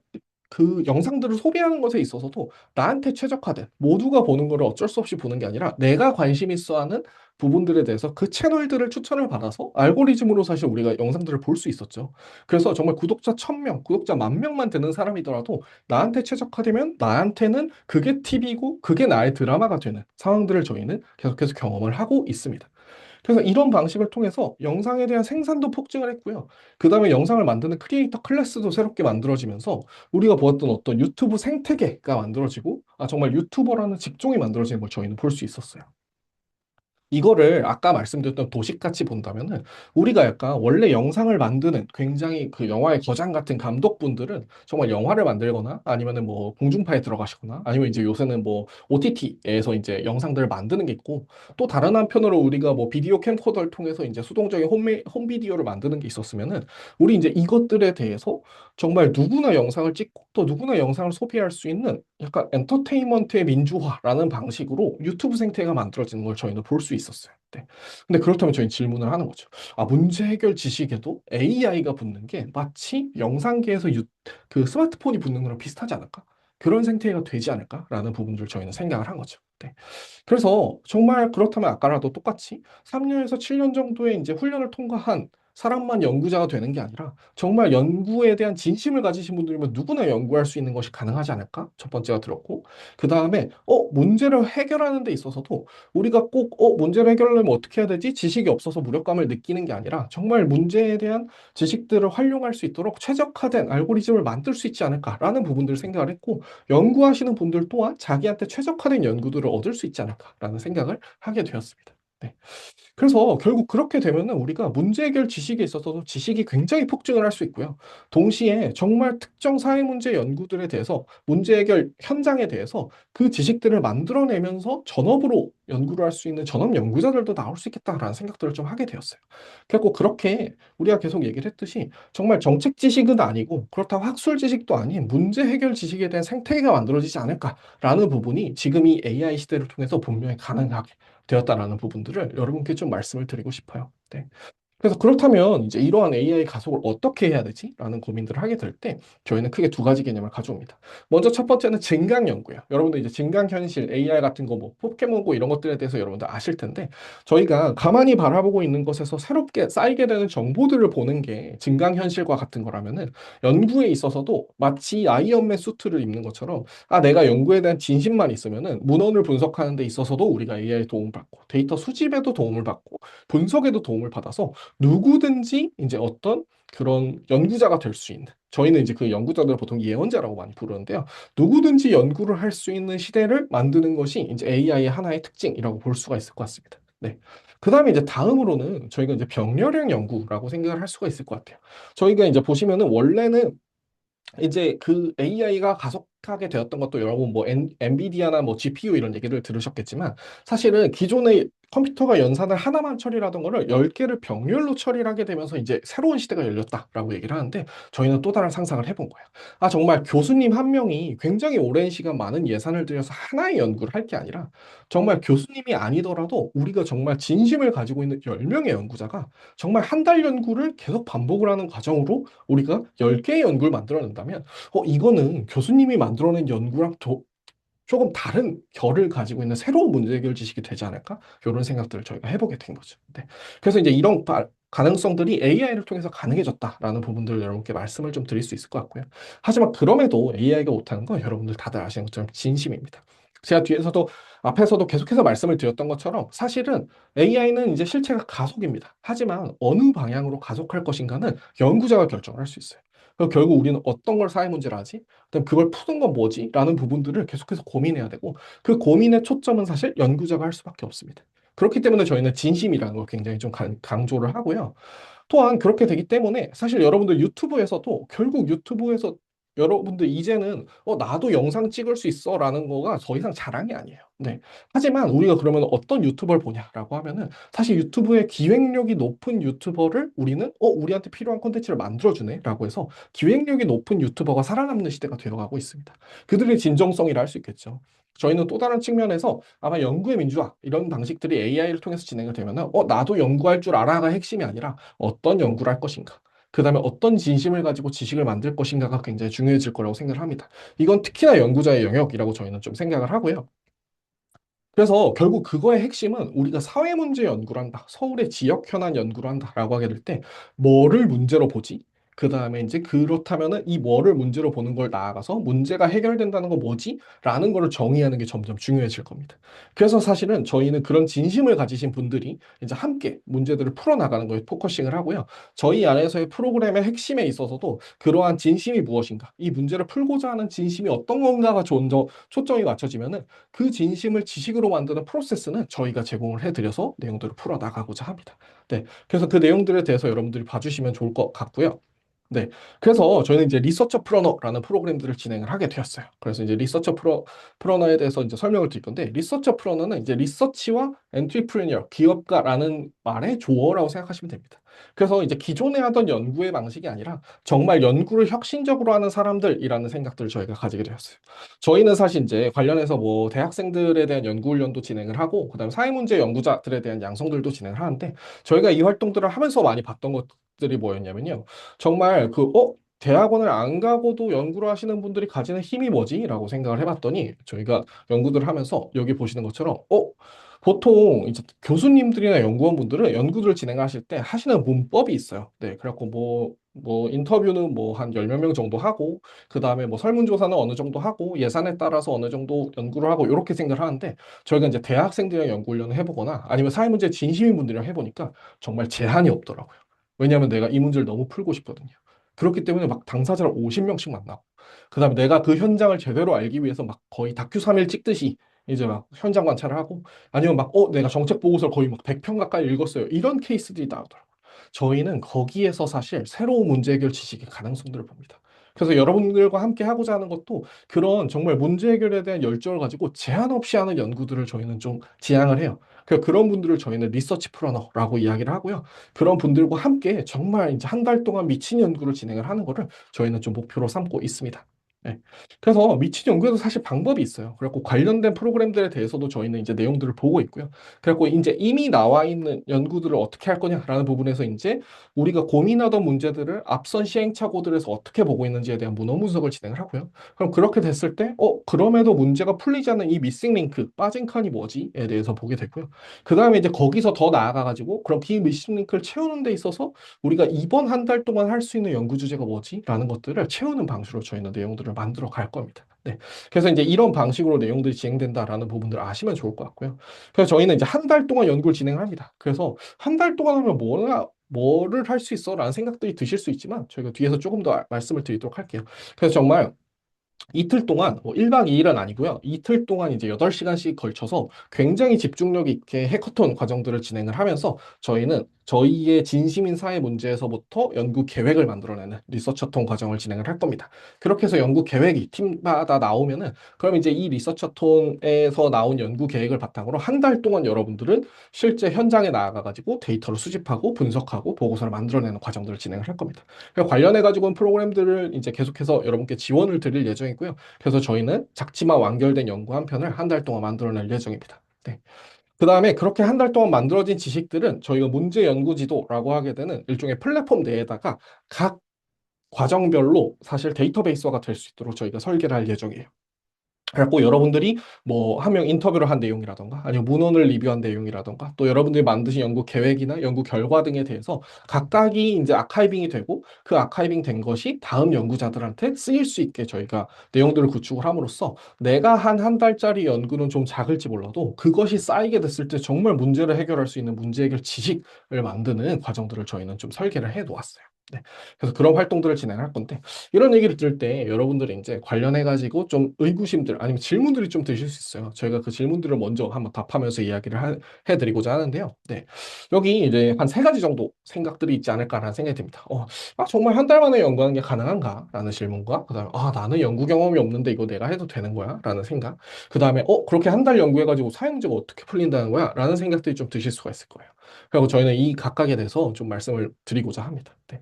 그 영상들을 소비하는 것에 있어서도 나한테 최적화된 모두가 보는 거를 어쩔 수 없이 보는 게 아니라 내가 관심 있어 하는 부분들에 대해서 그 채널들을 추천을 받아서 알고리즘으로 사실 우리가 영상들을 볼 수 있었죠. 그래서 정말 구독자 1000명, 구독자 10,000만 되는 사람이더라도 나한테 최적화되면 나한테는 그게 TV고 그게 나의 드라마가 되는 상황들을 저희는 계속해서 경험을 하고 있습니다. 그래서 이런 방식을 통해서 영상에 대한 생산도 폭증을 했고요. 그 다음에 영상을 만드는 크리에이터 클래스도 새롭게 만들어지면서 우리가 보았던 어떤 유튜브 생태계가 만들어지고 정말 유튜버라는 직종이 만들어지는 걸 저희는 볼 수 있었어요. 이거를 아까 말씀드렸던 도식같이 본다면은 우리가 약간 원래 영상을 만드는 굉장히 그 영화의 거장 같은 감독분들은 정말 영화를 만들거나 아니면은 뭐 공중파에 들어가시거나 아니면 이제 요새는 뭐 OTT에서 이제 영상들을 만드는 게 있고 또 다른 한편으로 우리가 뭐 비디오 캠코더를 통해서 이제 수동적인 홈비디오를 만드는 게 있었으면은 우리 이제 이것들에 대해서 정말 누구나 영상을 찍고 또 누구나 영상을 소비할 수 있는 약간 엔터테인먼트의 민주화라는 방식으로 유튜브 생태가 만들어지는 걸 저희는 볼 수 있었어요. 네. 근데 그렇다면 저희는 질문을 하는 거죠. 문제 해결 지식에도 AI가 붙는 게 마치 영상계에서 그 스마트폰이 붙는 거랑 비슷하지 않을까? 그런 생태가 되지 않을까라는 부분들을 저희는 생각을 한 거죠. 네. 그래서 정말 그렇다면 아까라도 똑같이 3년에서 7년 정도의 이제 훈련을 통과한 사람만 연구자가 되는 게 아니라 정말 연구에 대한 진심을 가지신 분들이면 누구나 연구할 수 있는 것이 가능하지 않을까? 첫 번째가 들었고, 그 다음에, 문제를 해결하는 데 있어서도 우리가 꼭, 문제를 해결하려면 어떻게 해야 되지? 지식이 없어서 무력감을 느끼는 게 아니라 정말 문제에 대한 지식들을 활용할 수 있도록 최적화된 알고리즘을 만들 수 있지 않을까라는 부분들을 생각을 했고, 연구하시는 분들 또한 자기한테 최적화된 연구들을 얻을 수 있지 않을까라는 생각을 하게 되었습니다. 네. 그래서 결국 그렇게 되면은 우리가 문제 해결 지식에 있어서도 지식이 굉장히 폭증을 할 수 있고요. 동시에 정말 특정 사회 문제 연구들에 대해서 문제 해결 현장에 대해서 그 지식들을 만들어내면서 전업으로 연구를 할 수 있는 전업 연구자들도 나올 수 있겠다라는 생각들을 좀 하게 되었어요. 결국 그렇게 우리가 계속 얘기를 했듯이 정말 정책 지식은 아니고 그렇다고 학술 지식도 아닌 문제 해결 지식에 대한 생태계가 만들어지지 않을까라는 부분이 지금 이 AI 시대를 통해서 분명히 가능하게 되었다라는 부분들을 여러분께 좀 말씀을 드리고 싶어요. 네. 그래서 그렇다면 이제 이러한 AI 가속을 어떻게 해야 되지? 라는 고민들을 하게 될 때 저희는 크게 두 가지 개념을 가져옵니다. 먼저 첫 번째는 증강 연구예요. 여러분들 이제 증강 현실, AI 같은 거 뭐 포켓몬고 이런 것들에 대해서 여러분들 아실 텐데 저희가 가만히 바라보고 있는 것에서 새롭게 쌓이게 되는 정보들을 보는 게 증강 현실과 같은 거라면은 연구에 있어서도 마치 아이언맨 수트를 입는 것처럼 내가 연구에 대한 진심만 있으면은 문헌을 분석하는 데 있어서도 우리가 AI의 도움을 받고 데이터 수집에도 도움을 받고 분석에도 도움을 받아서 누구든지 이제 어떤 그런 연구자가 될 수 있는 저희는 이제 그 연구자들 보통 예언자라고 많이 부르는데요. 누구든지 연구를 할 수 있는 시대를 만드는 것이 이제 AI의 하나의 특징이라고 볼 수가 있을 것 같습니다. 네. 그다음에 이제 다음으로는 저희가 이제 병렬형 연구라고 생각을 할 수가 있을 것 같아요. 저희가 이제 보시면은 원래는 이제 그 AI가 가속하게 되었던 것도 여러분 뭐 엔비디아나 뭐 GPU 이런 얘기를 들으셨겠지만 사실은 기존의 컴퓨터가 연산을 하나만 처리하던 거를 10개를 병렬로 처리를 하게 되면서 이제 새로운 시대가 열렸다라고 얘기를 하는데 저희는 또 다른 상상을 해본 거예요. 정말 교수님 한 명이 굉장히 오랜 시간 많은 예산을 들여서 하나의 연구를 할 게 아니라 정말 교수님이 아니더라도 우리가 정말 진심을 가지고 있는 10명의 연구자가 정말 한 달 연구를 계속 반복을 하는 과정으로 우리가 10개의 연구를 만들어낸다면, 이거는 교수님이 만들어낸 연구랑 조금 다른 결을 가지고 있는 새로운 문제 해결 지식이 되지 않을까? 이런 생각들을 저희가 해보게 된 거죠. 네. 그래서 이제 이런 가능성들이 AI를 통해서 가능해졌다라는 부분들을 여러분께 말씀을 좀 드릴 수 있을 것 같고요. 하지만 그럼에도 AI가 못하는 건 여러분들 다들 아시는 것처럼 진심입니다. 제가 뒤에서도 앞에서도 계속해서 말씀을 드렸던 것처럼 사실은 AI는 이제 실체가 가속입니다. 하지만 어느 방향으로 가속할 것인가는 연구자가 결정을 할 수 있어요. 그럼 결국 우리는 어떤 걸 사회 문제로 하지? 그다음 그걸 푸는 건 뭐지? 라는 부분들을 계속해서 고민해야 되고 그 고민의 초점은 사실 연구자가 할 수밖에 없습니다. 그렇기 때문에 저희는 진심이라는 걸 굉장히 좀 강조를 하고요. 또한 그렇게 되기 때문에 사실 여러분들 유튜브에서도 결국 유튜브에서 여러분들 이제는 나도 영상 찍을 수 있어라는 거가 더 이상 자랑이 아니에요. 네. 하지만 우리가 그러면 어떤 유튜버를 보냐라고 하면은 사실 유튜브의 기획력이 높은 유튜버를 우리는 우리한테 필요한 콘텐츠를 만들어주네라고 해서 기획력이 높은 유튜버가 살아남는 시대가 되어가고 있습니다. 그들의 진정성이라 할 수 있겠죠. 저희는 또 다른 측면에서 아마 연구의 민주화 이런 방식들이 AI를 통해서 진행이 되면은 나도 연구할 줄 알아가 핵심이 아니라 어떤 연구를 할 것인가. 그다음에 어떤 진심을 가지고 지식을 만들 것인가가 굉장히 중요해질 거라고 생각을 합니다. 이건 특히나 연구자의 영역이라고 저희는 좀 생각을 하고요. 그래서 결국 그거의 핵심은 우리가 사회 문제 연구를 한다. 서울의 지역 현안 연구를 한다라고 하게 될 때 뭐를 문제로 보지? 그다음에 이제 그렇다면은 이 뭐를 문제로 보는 걸 나아가서 문제가 해결된다는 거 뭐지? 라는 거를 정의하는 게 점점 중요해질 겁니다. 그래서 사실은 저희는 그런 진심을 가지신 분들이 이제 함께 문제들을 풀어나가는 거에 포커싱을 하고요. 저희 안에서의 프로그램의 핵심에 있어서도 그러한 진심이 무엇인가, 이 문제를 풀고자 하는 진심이 어떤 건가가 좀 더 초점이 맞춰지면은 그 진심을 지식으로 만드는 프로세스는 저희가 제공을 해드려서 내용들을 풀어나가고자 합니다. 네. 그래서 그 내용들에 대해서 여러분들이 봐주시면 좋을 것 같고요. 네. 그래서 저희는 이제 리서처 프러너라는 프로그램들을 진행을 하게 되었어요. 그래서 이제 프러너에 대해서 이제 설명을 드릴 건데, 리서처 프러너는 이제 리서치와 엔트리프레니어, 기업가라는 말의 조어라고 생각하시면 됩니다. 그래서 이제 기존에 하던 연구의 방식이 아니라 정말 연구를 혁신적으로 하는 사람들이라는 생각들을 저희가 가지게 되었어요. 저희는 사실 이제 관련해서 뭐 대학생들에 대한 연구 훈련도 진행을 하고, 그다음에 사회문제 연구자들에 대한 양성들도 진행을 하는데, 저희가 이 활동들을 하면서 많이 봤던 것들이 뭐였냐면요. 정말 대학원을 안 가고도 연구를 하시는 분들이 가지는 힘이 뭐지? 라고 생각을 해봤더니 저희가 연구들을 하면서 여기 보시는 것처럼 보통 이제 교수님들이나 연구원분들은 연구들을 진행하실 때 하시는 문법이 있어요. 네, 그래갖고 뭐 인터뷰는 뭐 한 열 몇 명 정도 하고 그다음에 뭐 설문조사는 어느 정도 하고 예산에 따라서 어느 정도 연구를 하고 이렇게 생각을 하는데 저희가 이제 대학생들이랑 연구 훈련을 해보거나 아니면 사회문제 진심인 분들이랑 해보니까 정말 제한이 없더라고요. 왜냐하면 내가 이 문제를 너무 풀고 싶거든요. 그렇기 때문에 막 당사자를 50명씩 만나고 그다음에 내가 그 현장을 제대로 알기 위해서 막 거의 다큐 3일 찍듯이 이제 막 현장 관찰을 하고 아니면 막 내가 정책 보고서를 거의 막 100편 가까이 읽었어요. 이런 케이스들이 나오더라고요. 저희는 거기에서 사실 새로운 문제 해결 지식의 가능성들을 봅니다. 그래서 여러분들과 함께 하고자 하는 것도 그런 정말 문제 해결에 대한 열정을 가지고 제한 없이 하는 연구들을 저희는 좀 지향을 해요. 그런 분들을 저희는 리서치 프러너라고 이야기를 하고요. 그런 분들과 함께 정말 이제 한 달 동안 미친 연구를 진행을 하는 거를 저희는 좀 목표로 삼고 있습니다. 네. 그래서 미친 연구에도 사실 방법이 있어요. 그래갖고 관련된 프로그램들에 대해서도 저희는 이제 내용들을 보고 있고요. 그래갖고 이제 이미 나와 있는 연구들을 어떻게 할 거냐라는 부분에서 이제 우리가 고민하던 문제들을 앞선 시행착오들에서 어떻게 보고 있는지에 대한 문헌 분석을 진행을 하고요. 그럼 그렇게 됐을 때, 그럼에도 문제가 풀리지 않는 이 미싱 링크, 빠진 칸이 뭐지에 대해서 보게 되고요. 그 다음에 이제 거기서 더 나아가가지고, 그럼 이 미싱 링크를 채우는 데 있어서 우리가 이번 한 달 동안 할 수 있는 연구 주제가 뭐지? 라는 것들을 채우는 방식으로 저희는 내용들을 만들어 갈 겁니다. 네. 그래서 이제 이런 방식으로 내용들이 진행된다라는 부분들을 아시면 좋을 것 같고요. 그래서 저희는 이제 한 달 동안 연구를 진행을 합니다. 그래서 한 달 동안 하면 뭐를 할 수 있어? 라는 생각들이 드실 수 있지만 저희가 뒤에서 조금 더 말씀을 드리도록 할게요. 그래서 정말 이틀 동안 뭐 1박 2일은 아니고요. 이틀 동안 이제 8시간씩 걸쳐서 굉장히 집중력 있게 해커톤 과정들을 진행을 하면서 저희는 저희의 진심인 사회 문제에서부터 연구 계획을 만들어내는 리서처톤 과정을 진행을 할 겁니다. 그렇게 해서 연구 계획이 팀마다 나오면은 그럼 이제 이 리서처톤에서 나온 연구 계획을 바탕으로 한 달 동안 여러분들은 실제 현장에 나아가가지고 데이터를 수집하고 분석하고 보고서를 만들어내는 과정들을 진행을 할 겁니다. 관련해 가지고는 프로그램들을 이제 계속해서 여러분께 지원을 드릴 예정이고요. 그래서 저희는 작지만 완결된 연구 한 편을 한 달 동안 만들어낼 예정입니다. 네. 그 다음에 그렇게 한 달 동안 만들어진 지식들은 저희가 문제 연구지도라고 하게 되는 일종의 플랫폼 내에다가 각 과정별로 사실 데이터베이스화가 될 수 있도록 저희가 설계를 할 예정이에요. 그래갖고 여러분들이 뭐 한 명 인터뷰를 한 내용이라던가 아니면 문헌을 리뷰한 내용이라던가 또 여러분들이 만드신 연구 계획이나 연구 결과 등에 대해서 각각이 이제 아카이빙이 되고 그 아카이빙 된 것이 다음 연구자들한테 쓰일 수 있게 저희가 내용들을 구축을 함으로써 내가 한 달짜리 연구는 좀 작을지 몰라도 그것이 쌓이게 됐을 때 정말 문제를 해결할 수 있는 문제 해결 지식을 만드는 과정들을 저희는 좀 설계를 해 놓았어요. 네. 그래서 그런 활동들을 진행할 건데, 이런 얘기를 들을 때 여러분들이 이제 관련해가지고 좀 의구심들 아니면 질문들이 좀 드실 수 있어요. 저희가 그 질문들을 먼저 한번 답하면서 이야기를 해드리고자 하는데요. 네. 여기 이제 한 세 가지 정도 생각들이 있지 않을까라는 생각이 듭니다. 정말 한 달 만에 연구하는 게 가능한가? 라는 질문과, 그 다음에, 나는 연구 경험이 없는데 이거 내가 해도 되는 거야? 라는 생각. 그 다음에, 그렇게 한 달 연구해가지고 사용자가 어떻게 풀린다는 거야? 라는 생각들이 좀 드실 수가 있을 거예요. 그리고 저희는 이 각각에 대해서 좀 말씀을 드리고자 합니다. 네.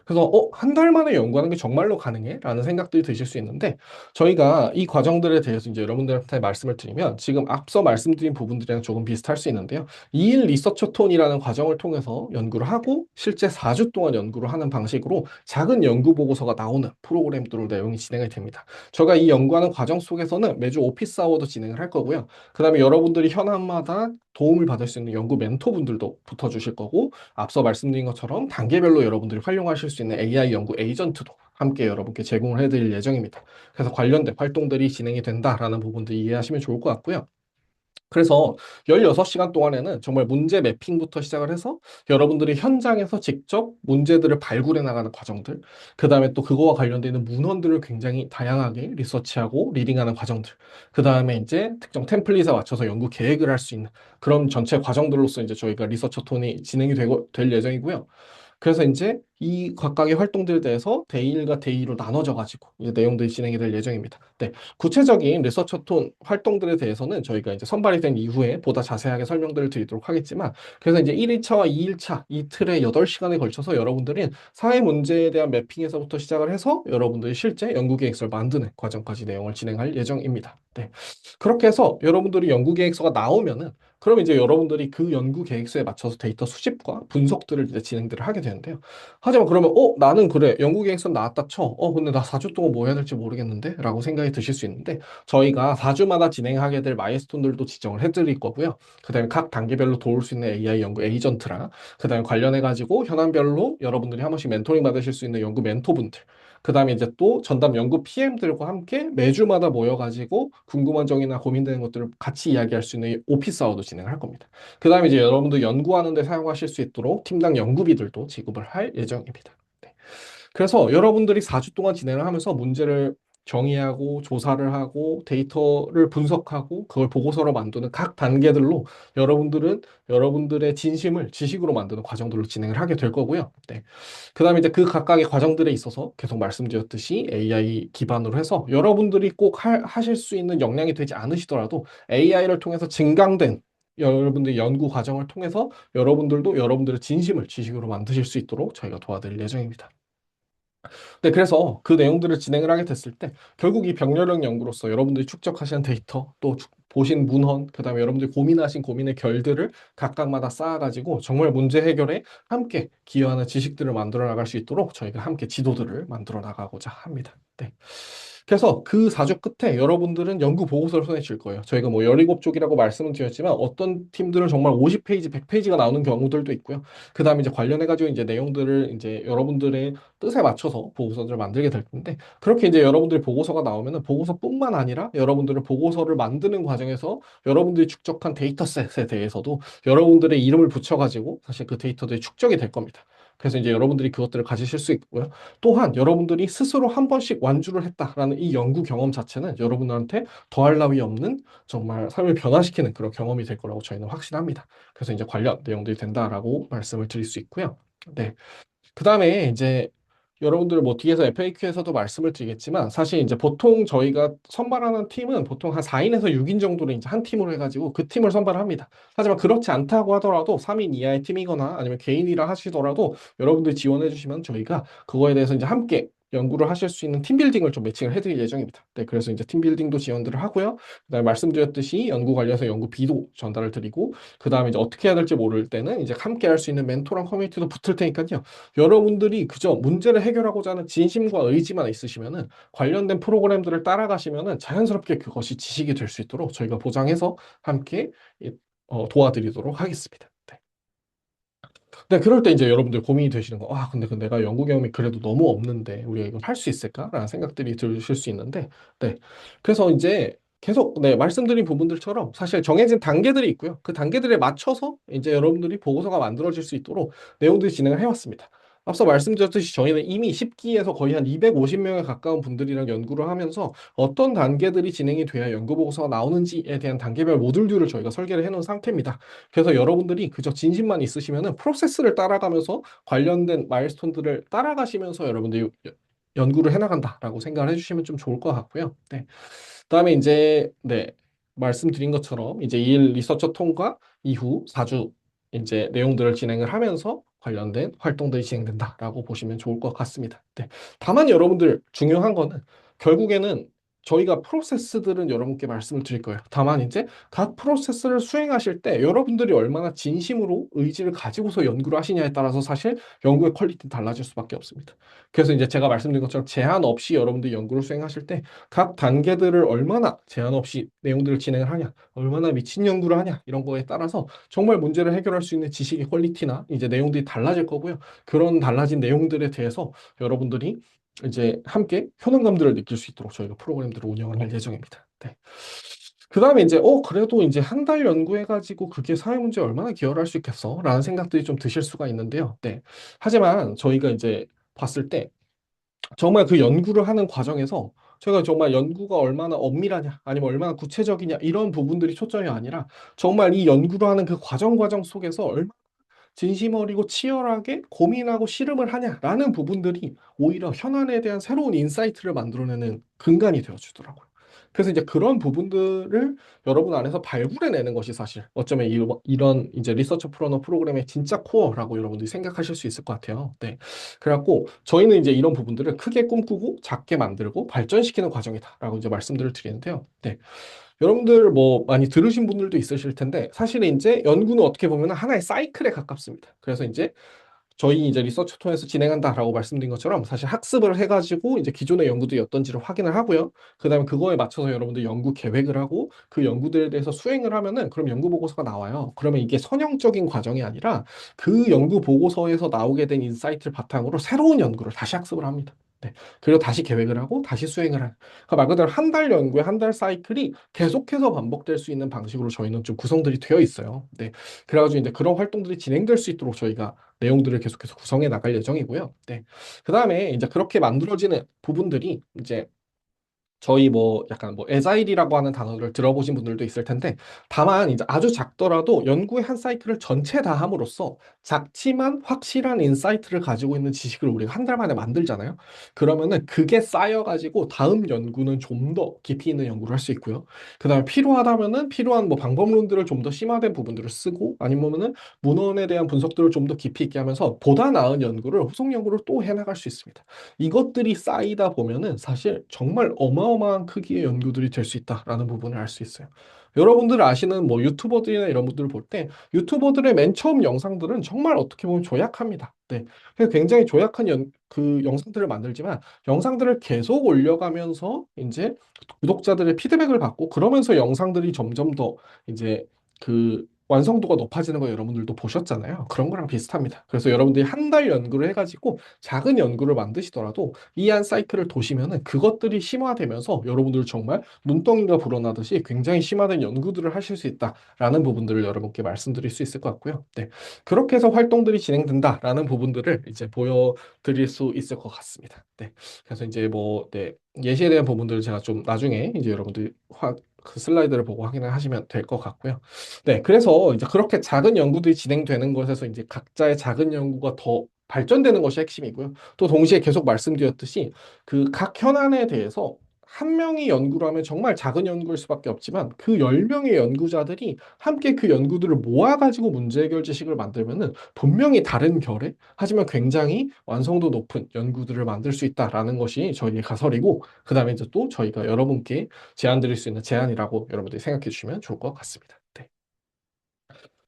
그래서 한 달 만에 연구하는 게 정말로 가능해? 라는 생각들이 드실 수 있는데 저희가 이 과정들에 대해서 이제 여러분들한테 말씀을 드리면 지금 앞서 말씀드린 부분들이랑 조금 비슷할 수 있는데요. 2일 리서처 톤이라는 과정을 통해서 연구를 하고 실제 4주 동안 연구를 하는 방식으로 작은 연구 보고서가 나오는 프로그램들로 내용이 진행이 됩니다. 저희가 이 연구하는 과정 속에서는 매주 오피스 아워도 진행을 할 거고요. 그다음에 여러분들이 현안마다 도움을 받을 수 있는 연구 멘토분들도 붙어주실 거고 앞서 말씀드린 것처럼 단계별로 여러분들이 활용하실 수 있는 AI 연구 에이전트도 함께 여러분께 제공을 해드릴 예정입니다. 그래서 관련된 활동들이 진행이 된다라는 부분들 이해하시면 좋을 것 같고요. 그래서 16시간 동안에는 정말 문제 매핑부터 시작을 해서 여러분들이 현장에서 직접 문제들을 발굴해 나가는 과정들, 그 다음에 또 그거와 관련되어 있는 문헌들을 굉장히 다양하게 리서치하고 리딩하는 과정들, 그 다음에 이제 특정 템플릿에 맞춰서 연구 계획을 할 수 있는 그런 전체 과정들로서 이제 저희가 리서처 톤이 진행이 될 예정이고요. 그래서 이제 이 각각의 활동들에 대해서 데일과 데이로 나눠져 가지고 이제 내용들이 진행이 될 예정입니다. 네, 구체적인 리서처 톤 활동들에 대해서는 저희가 이제 선발이 된 이후에 보다 자세하게 설명들을 드리도록 하겠지만, 그래서 이제 1일차와 2일차 이틀에 8시간에 걸쳐서 여러분들은 사회 문제에 대한 매핑에서부터 시작을 해서 여러분들이 실제 연구 계획서를 만드는 과정까지 내용을 진행할 예정입니다. 네. 그렇게 해서 여러분들이 연구 계획서가 나오면은 그럼 이제 여러분들이 그 연구 계획서에 맞춰서 데이터 수집과 분석들을 이제 진행들을 하게 되는데요. 하지만 그러면 나는 그래 연구 계획서 나왔다 쳐. 근데 나 4주 동안 뭐 해야 될지 모르겠는데? 라고 생각이 드실 수 있는데 저희가 4주마다 진행하게 될 마일스톤들도 지정을 해드릴 거고요. 그다음에 각 단계별로 도울 수 있는 AI 연구 에이전트랑 그다음에 관련해 가지고 현안별로 여러분들이 한 번씩 멘토링 받으실 수 있는 연구 멘토분들, 그 다음에 이제 또 전담 연구 PM들과 함께 매주마다 모여가지고 궁금한 점이나 고민되는 것들을 같이 이야기할 수 있는 오피스 아워도 진행을 할 겁니다. 그 다음에 이제 여러분들 연구하는 데 사용하실 수 있도록 팀당 연구비들도 지급을 할 예정입니다. 네. 그래서 여러분들이 4주 동안 진행을 하면서 문제를 정의하고 조사를 하고 데이터를 분석하고 그걸 보고서로 만드는 각 단계들로 여러분들은 여러분들의 진심을 지식으로 만드는 과정들로 진행을 하게 될 거고요. 네. 그다음에 이제 그 각각의 과정들에 있어서 계속 말씀드렸듯이 AI 기반으로 해서 여러분들이 꼭 하실 수 있는 역량이 되지 않으시더라도 AI를 통해서 증강된 여러분들의 연구 과정을 통해서 여러분들도 여러분들의 진심을 지식으로 만드실 수 있도록 저희가 도와드릴 예정입니다. 네, 그래서 그 내용들을 진행을 하게 됐을 때 결국 이 병렬형 연구로서 여러분들이 축적하시는 데이터 또 보신 문헌 그다음에 여러분들이 고민하신 고민의 결들을 각각마다 쌓아가지고 정말 문제 해결에 함께 기여하는 지식들을 만들어 나갈 수 있도록 저희가 함께 지도들을 만들어 나가고자 합니다. 네. 그래서 그 4주 끝에 여러분들은 연구 보고서를 손에 쥘 거예요. 저희가 뭐 17쪽이라고 말씀은 드렸지만 어떤 팀들은 정말 50페이지, 100페이지가 나오는 경우들도 있고요. 그다음에 이제 관련해가지고 이제 내용들을 이제 여러분들의 뜻에 맞춰서 보고서들을 만들게 될 텐데 그렇게 이제 여러분들이 보고서가 나오면은 보고서뿐만 아니라 여러분들은 보고서를 만드는 과정에서 여러분들이 축적한 데이터셋에 대해서도 여러분들의 이름을 붙여가지고 사실 그 데이터들이 축적이 될 겁니다. 그래서 이제 여러분들이 그것들을 가지실 수 있고요. 또한 여러분들이 스스로 한 번씩 완주를 했다라는 이 연구 경험 자체는 여러분들한테 더할 나위 없는 정말 삶을 변화시키는 그런 경험이 될 거라고 저희는 확신합니다. 그래서 이제 관련 내용들이 된다라고 말씀을 드릴 수 있고요. 네. 그 다음에 이제 여러분들 뭐 뒤에서 FAQ에서도 말씀을 드리겠지만 사실 이제 보통 저희가 선발하는 팀은 보통 한 4인에서 6인 정도를 이제 한 팀으로 해가지고 그 팀을 선발합니다. 하지만 그렇지 않다고 하더라도 3인 이하의 팀이거나 아니면 개인이라 하시더라도 여러분들 지원해 주시면 저희가 그거에 대해서 이제 함께 연구를 하실 수 있는 팀빌딩을 좀 매칭을 해드릴 예정입니다. 네, 그래서 이제 팀빌딩도 지원들을 하고요. 그다음에 말씀드렸듯이 연구 관련해서 연구비도 전달을 드리고 그다음에 이제 어떻게 해야 될지 모를 때는 이제 함께 할 수 있는 멘토랑 커뮤니티도 붙을 테니까요. 여러분들이 그저 문제를 해결하고자 하는 진심과 의지만 있으시면은 관련된 프로그램들을 따라가시면은 자연스럽게 그것이 지식이 될 수 있도록 저희가 보장해서 함께 도와드리도록 하겠습니다. 네. 네, 그럴 때 이제 여러분들 고민이 되시는 거, 근데 그 내가 연구 경험이 그래도 너무 없는데 우리가 이걸 할 수 있을까? 라는 생각들이 드실 수 있는데, 네. 그래서 이제 계속, 네, 말씀드린 부분들처럼 사실 정해진 단계들이 있고요. 그 단계들에 맞춰서 이제 여러분들이 보고서가 만들어질 수 있도록 내용들이 진행을 해왔습니다. 앞서 말씀드렸듯이 저희는 이미 10기에서 거의 한 250명에 가까운 분들이랑 연구를 하면서 어떤 단계들이 진행이 돼야 연구 보고서가 나오는지에 대한 단계별 모듈들을 저희가 설계를 해놓은 상태입니다. 그래서 여러분들이 그저 진심만 있으시면은 프로세스를 따라가면서 관련된 마일스톤들을 따라가시면서 여러분들이 연구를 해나간다라고 생각을 해주시면 좀 좋을 것 같고요. 네. 그다음에 이제 네 말씀드린 것처럼 이제 이일 리서처 통과 이후 4주 이제 내용들을 진행을 하면서 관련된 활동들이 진행된다라고 보시면 좋을 것 같습니다. 네. 다만 여러분들 중요한 거는 결국에는 저희가 프로세스들은 여러분께 말씀을 드릴 거예요. 다만 이제 각 프로세스를 수행하실 때 여러분들이 얼마나 진심으로 의지를 가지고서 연구를 하시냐에 따라서 사실 연구의 퀄리티는 달라질 수밖에 없습니다. 그래서 이제 제가 말씀드린 것처럼 제한 없이 여러분들이 연구를 수행하실 때 각 단계들을 얼마나 제한 없이 내용들을 진행을 하냐, 얼마나 미친 연구를 하냐 이런 거에 따라서 정말 문제를 해결할 수 있는 지식의 퀄리티나 이제 내용들이 달라질 거고요. 그런 달라진 내용들에 대해서 여러분들이 이제 함께 효능감들을 느낄 수 있도록 저희가 프로그램들을 운영을 할 예정입니다. 네. 그 다음에 이제 그래도 이제 한 달 연구해가지고 그게 사회 문제에 얼마나 기여할 수 있겠어? 라는 생각들이 좀 드실 수가 있는데요. 네. 하지만 저희가 이제 봤을 때 정말 그 연구를 하는 과정에서 제가 정말 연구가 얼마나 엄밀하냐, 아니면 얼마나 구체적이냐, 이런 부분들이 초점이 아니라 정말 이 연구를 하는 그 과정 속에서 얼마나 진심 어리고 치열하게 고민하고 씨름을 하냐라는 부분들이 오히려 현안에 대한 새로운 인사이트를 만들어내는 근간이 되어주더라고요. 그래서 이제 그런 부분들을 여러분 안에서 발굴해내는 것이 사실 어쩌면 이런 이제 리서치 프로너 프로그램의 진짜 코어라고 여러분들이 생각하실 수 있을 것 같아요. 네. 그래갖고 저희는 이제 이런 부분들을 크게 꿈꾸고 작게 만들고 발전시키는 과정이다라고 이제 말씀들을 드리는데요. 네. 여러분들 뭐 많이 들으신 분들도 있으실 텐데 사실 이제 연구는 어떻게 보면 하나의 사이클에 가깝습니다. 그래서 이제 저희 이제 리서치 통해서 진행한다라고 말씀드린 것처럼 사실 학습을 해가지고 이제 기존의 연구들이 어떤지를 확인을 하고요. 그다음에 그거에 맞춰서 여러분들 연구 계획을 하고 그 연구들에 대해서 수행을 하면은 그럼 연구 보고서가 나와요. 그러면 이게 선형적인 과정이 아니라 그 연구 보고서에서 나오게 된 인사이트를 바탕으로 새로운 연구를 다시 학습을 합니다. 네. 그리고 다시 계획을 하고 다시 수행을 하는. 그러니까 말 그대로 한 달 연구에 한 달 사이클이 계속해서 반복될 수 있는 방식으로 저희는 좀 구성들이 되어 있어요. 네. 그래가지고 이제 그런 활동들이 진행될 수 있도록 저희가 내용들을 계속해서 구성해 나갈 예정이고요. 네. 그 다음에 이제 그렇게 만들어지는 부분들이 이제 저희 뭐 약간 뭐 에자일이라고 하는 단어를 들어보신 분들도 있을 텐데 다만 이제 아주 작더라도 연구의 한 사이클을 전체 다 함으로써 작지만 확실한 인사이트를 가지고 있는 지식을 우리가 한 달 만에 만들잖아요. 그러면은 그게 쌓여가지고 다음 연구는 좀 더 깊이 있는 연구를 할 수 있고요. 그다음에 필요하다면은 필요한 뭐 방법론들을 좀 더 심화된 부분들을 쓰고 아니면은 문헌에 대한 분석들을 좀 더 깊이 있게 하면서 보다 나은 연구를 후속 연구를 또 해나갈 수 있습니다. 이것들이 쌓이다 보면은 사실 정말 어마어마한 크기의 연구들이 될 수 있다라는 부분을 알 수 있어요. 여러분들 아시는 뭐 유튜버들이나 이런 분들을 볼 때 유튜버들의 맨 처음 영상들은 정말 어떻게 보면 조약합니다. 네. 그래서 굉장히 조약한 그 영상들을 만들지만 영상들을 계속 올려가면서 이제 구독자들의 피드백을 받고 그러면서 영상들이 점점 더 이제 그 완성도가 높아지는 거 여러분들도 보셨잖아요. 그런 거랑 비슷합니다. 그래서 여러분들이 한 달 연구를 해가지고 작은 연구를 만드시더라도 이 한 사이클을 도시면은 그것들이 심화되면서 여러분들 정말 눈덩이가 불어나듯이 굉장히 심화된 연구들을 하실 수 있다라는 부분들을 여러분께 말씀드릴 수 있을 것 같고요. 네. 그렇게 해서 활동들이 진행된다라는 부분들을 이제 보여드릴 수 있을 것 같습니다. 네. 그래서 이제 뭐, 네. 예시에 대한 부분들을 제가 좀 나중에 이제 여러분들이 그 슬라이드를 보고 확인을 하시면 될 것 같고요. 네, 그래서 이제 그렇게 작은 연구들이 진행되는 것에서 이제 각자의 작은 연구가 더 발전되는 것이 핵심이고요. 또 동시에 계속 말씀드렸듯이 그 각 현안에 대해서 한 명이 연구를 하면 정말 작은 연구일 수밖에 없지만 그 10명의 연구자들이 함께 그 연구들을 모아가지고 문제 해결 지식을 만들면은 분명히 다른 결의 하지만 굉장히 완성도 높은 연구들을 만들 수 있다라는 것이 저희의 가설이고 그다음에 이제 또 저희가 여러분께 제안 드릴 수 있는 제안이라고 여러분들이 생각해 주시면 좋을 것 같습니다. 네.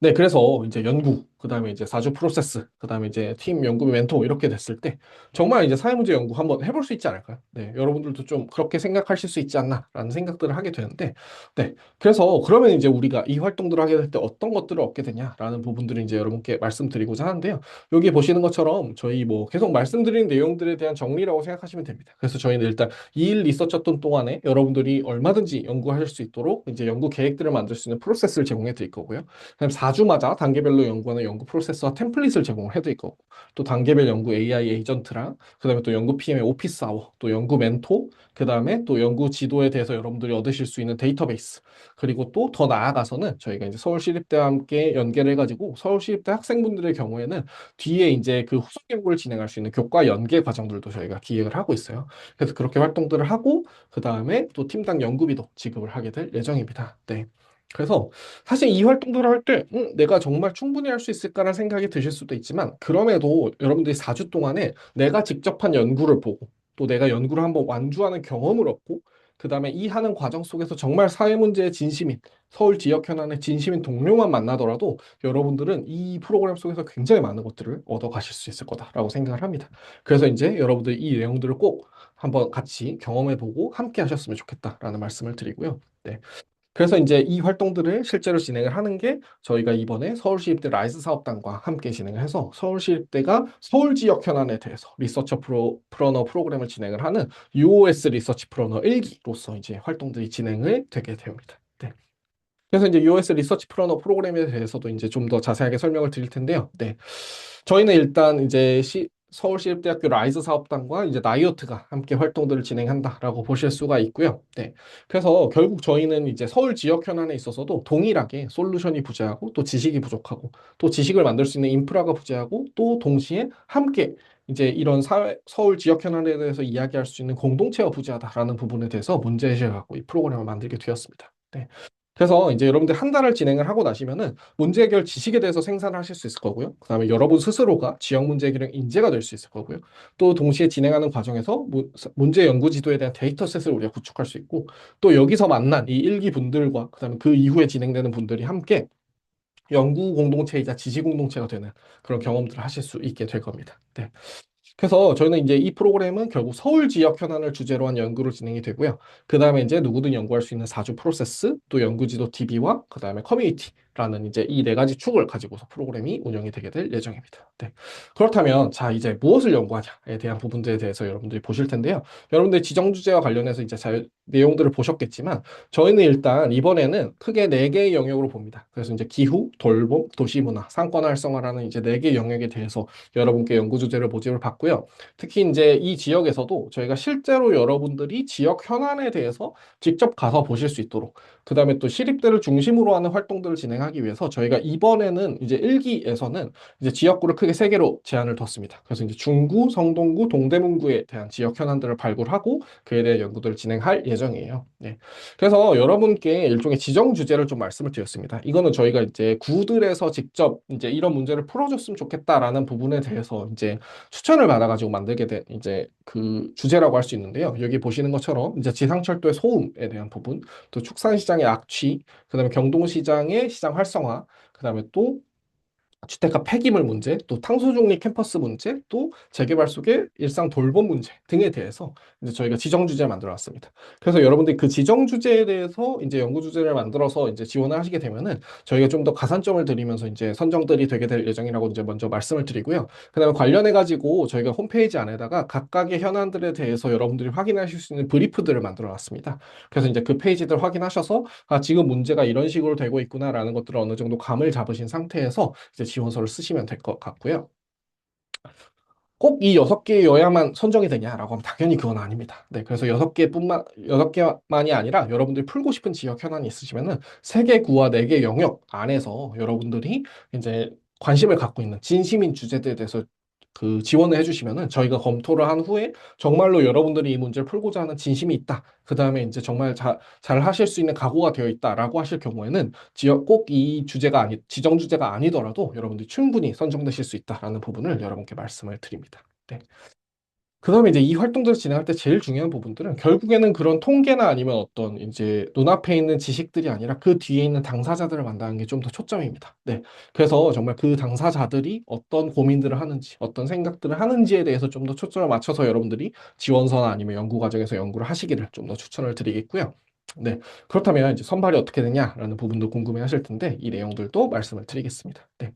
네, 그래서 이제 연구, 그다음에 이제 사주 프로세스, 그다음에 이제 팀 연구 멘토 이렇게 됐을 때 정말 이제 사회문제 연구 한번 해볼 수 있지 않을까요? 네, 여러분들도 좀 그렇게 생각하실 수 있지 않나라는 생각들을 하게 되는데, 네, 그래서 그러면 이제 우리가 이 활동들을 하게 될 때 어떤 것들을 얻게 되냐라는 부분들을 이제 여러분께 말씀드리고자 하는데요. 여기 보시는 것처럼 저희 뭐 계속 말씀드리는 내용들에 대한 정리라고 생각하시면 됩니다. 그래서 저희는 일단 2일 리서치했던 동안에 여러분들이 얼마든지 연구하실 수 있도록 이제 연구 계획들을 만들 수 있는 프로세스를 제공해 드릴 거고요. 그다음 4주마다 단계별로 연구하는 연구 프로세스와 템플릿을 제공을 해드릴 거고, 또 단계별 연구 AI 에이전트랑, 그다음에 또 연구 PM의 오피스 아워, 또 연구 멘토, 그다음에 또 연구 지도에 대해서 여러분들이 얻으실 수 있는 데이터베이스, 그리고 또 더 나아가서는 저희가 이제 서울시립대와 함께 연계를 해가지고 서울시립대 학생분들의 경우에는 뒤에 이제 그 후속 연구를 진행할 수 있는 교과 연계 과정들도 저희가 기획을 하고 있어요. 그래서 그렇게 활동들을 하고 그 다음에 또 팀당 연구비도 지급을 하게 될 예정입니다. 네. 그래서 사실 이 활동들을 할 때 내가 정말 충분히 할 수 있을까라는 생각이 드실 수도 있지만 그럼에도 여러분들이 4주 동안에 내가 직접 한 연구를 보고 또 내가 연구를 한번 완주하는 경험을 얻고 그 다음에 이 하는 과정 속에서 정말 사회 문제의 진심인 서울 지역 현안의 진심인 동료만 만나더라도 여러분들은 이 프로그램 속에서 굉장히 많은 것들을 얻어 가실 수 있을 거다라고 생각을 합니다. 그래서 이제 여러분들 이 내용들을 꼭 한번 같이 경험해보고 함께 하셨으면 좋겠다라는 말씀을 드리고요. 네. 그래서 이제 이 활동들을 실제로 진행을 하는 게 저희가 이번에 서울시립대 라이즈 사업단과 함께 진행을 해서 서울시립대가 서울 지역 현안에 대해서 리서처 프로너 프로그램을 진행을 하는 UOS 리서치 프로너 1기로서 이제 활동들이 진행을 되게 됩니다. 네. 그래서 이제 US 리서치 플러너 프로그램에 대해서도 이제 좀 더 자세하게 설명을 드릴 텐데요. 네. 저희는 일단 이제 서울시립대학교 라이즈 사업단과 이제 나이어트가 함께 활동들을 진행한다라고 보실 수가 있고요. 네. 그래서 결국 저희는 이제 서울 지역 현안에 있어서도 동일하게 솔루션이 부재하고 또 지식이 부족하고 또 지식을 만들 수 있는 인프라가 부재하고 또 동시에 함께 이제 이런 서울 지역 현안에 대해서 이야기할 수 있는 공동체가 부재하다라는 부분에 대해서 문제의식을 갖고 이 프로그램을 만들게 되었습니다. 네. 그래서 이제 여러분들 한 달을 진행을 하고 나시면은 문제 해결 지식에 대해서 생산하실 수 있을 거고요. 그다음에 여러분 스스로가 지역 문제 해결의 인재가 될 수 있을 거고요. 또 동시에 진행하는 과정에서 문제 연구 지도에 대한 데이터셋을 우리가 구축할 수 있고 또 여기서 만난 이 일기 분들과 그다음에 그 이후에 진행되는 분들이 함께 연구 공동체이자 지식 공동체가 되는 그런 경험들을 하실 수 있게 될 겁니다. 네. 그래서 저희는 이제 이 프로그램은 결국 서울 지역 현안을 주제로 한 연구로 진행이 되고요. 그 다음에 이제 누구든 연구할 수 있는 4주 프로세스, 또 연구지도 DB와 그 다음에 커뮤니티라는 이제 이 네 가지 축을 가지고서 프로그램이 운영이 되게 될 예정입니다. 네. 그렇다면 자 이제 무엇을 연구하냐에 대한 부분들에 대해서 여러분들이 보실 텐데요. 여러분들 지정 주제와 관련해서 이제 잘 내용들을 보셨겠지만 저희는 일단 이번에는 크게 네 개의 영역으로 봅니다. 그래서 이제 기후, 돌봄, 도시문화, 상권 활성화라는 이제 네 개 영역에 대해서 여러분께 연구 주제를 모집을 받고요. 특히 이제 이 지역에서도 저희가 실제로 여러분들이 지역 현안에 대해서 직접 가서 보실 수 있도록 그다음에 또 시립대를 중심으로 하는 활동들을 진행하기 위해서 저희가 이번에는 이제 1기에서는 이제 지역구를 크게 세 개로 제한을 뒀습니다. 그래서 이제 중구, 성동구, 동대문구에 대한 지역 현안들을 발굴하고 그에 대한 연구들을 진행할 예정이에요. 네. 그래서 여러분께 일종의 지정 주제를 좀 말씀을 드렸습니다. 이거는 저희가 이제 구들에서 직접 이제 이런 문제를 풀어줬으면 좋겠다라는 부분에 대해서 이제 추천을 받아가지고 만들게 된 이제 그 주제라고 할 수 있는데요. 여기 보시는 것처럼 이제 지상철도의 소음에 대한 부분, 또 축산시장의 악취, 그다음에 경동시장의 시장 활성화, 그다음에 또 주택가 폐기물 문제, 또 탄소중립 캠퍼스 문제, 또 재개발 속의 일상 돌봄 문제 등에 대해서 이제 저희가 지정 주제를 만들어 놨습니다. 그래서 여러분들이 그 지정 주제에 대해서 이제 연구 주제를 만들어서 이제 지원을 하시게 되면은 저희가 좀 더 가산점을 드리면서 이제 선정들이 되게 될 예정이라고 이제 먼저 말씀을 드리고요. 그다음에 관련해 가지고 저희가 홈페이지 안에다가 각각의 현안들에 대해서 여러분들이 확인하실 수 있는 브리프들을 만들어 놨습니다. 그래서 이제 그 페이지들 확인하셔서 아 지금 문제가 이런 식으로 되고 있구나라는 것들을 어느 정도 감을 잡으신 상태에서 이제 지원서를 쓰시면 될 것 같고요. 꼭 이 6개여야만 선정이 되냐라고 하면 당연히 그건 아닙니다. 네, 그래서 6개만이 아니라 여러분들이 풀고 싶은 지역 현안이 있으시면은 3개 구와 4개 영역 안에서 여러분들이 이제 관심을 갖고 있는 진심인 주제들에 대해서 그 지원을 해주시면은 저희가 검토를 한 후에 정말로 여러분들이 이 문제를 풀고자 하는 진심이 있다. 그 다음에 이제 정말 잘 하실 수 있는 각오가 되어 있다라고 하실 경우에는 지역 꼭 이 주제가 지정 주제가 아니더라도 여러분들이 충분히 선정되실 수 있다라는 부분을 여러분께 말씀을 드립니다. 네. 그다음에 이제 이 활동들을 진행할 때 제일 중요한 부분들은 결국에는 그런 통계나 아니면 어떤 이제 눈앞에 있는 지식들이 아니라 그 뒤에 있는 당사자들을 만나는 게 좀 더 초점입니다. 네. 그래서 정말 그 당사자들이 어떤 고민들을 하는지, 어떤 생각들을 하는지에 대해서 좀 더 초점을 맞춰서 여러분들이 지원서나 아니면 연구 과정에서 연구를 하시기를 좀 더 추천을 드리겠고요. 네. 그렇다면 이제 선발이 어떻게 되냐라는 부분도 궁금해 하실 텐데 이 내용들도 말씀을 드리겠습니다. 네.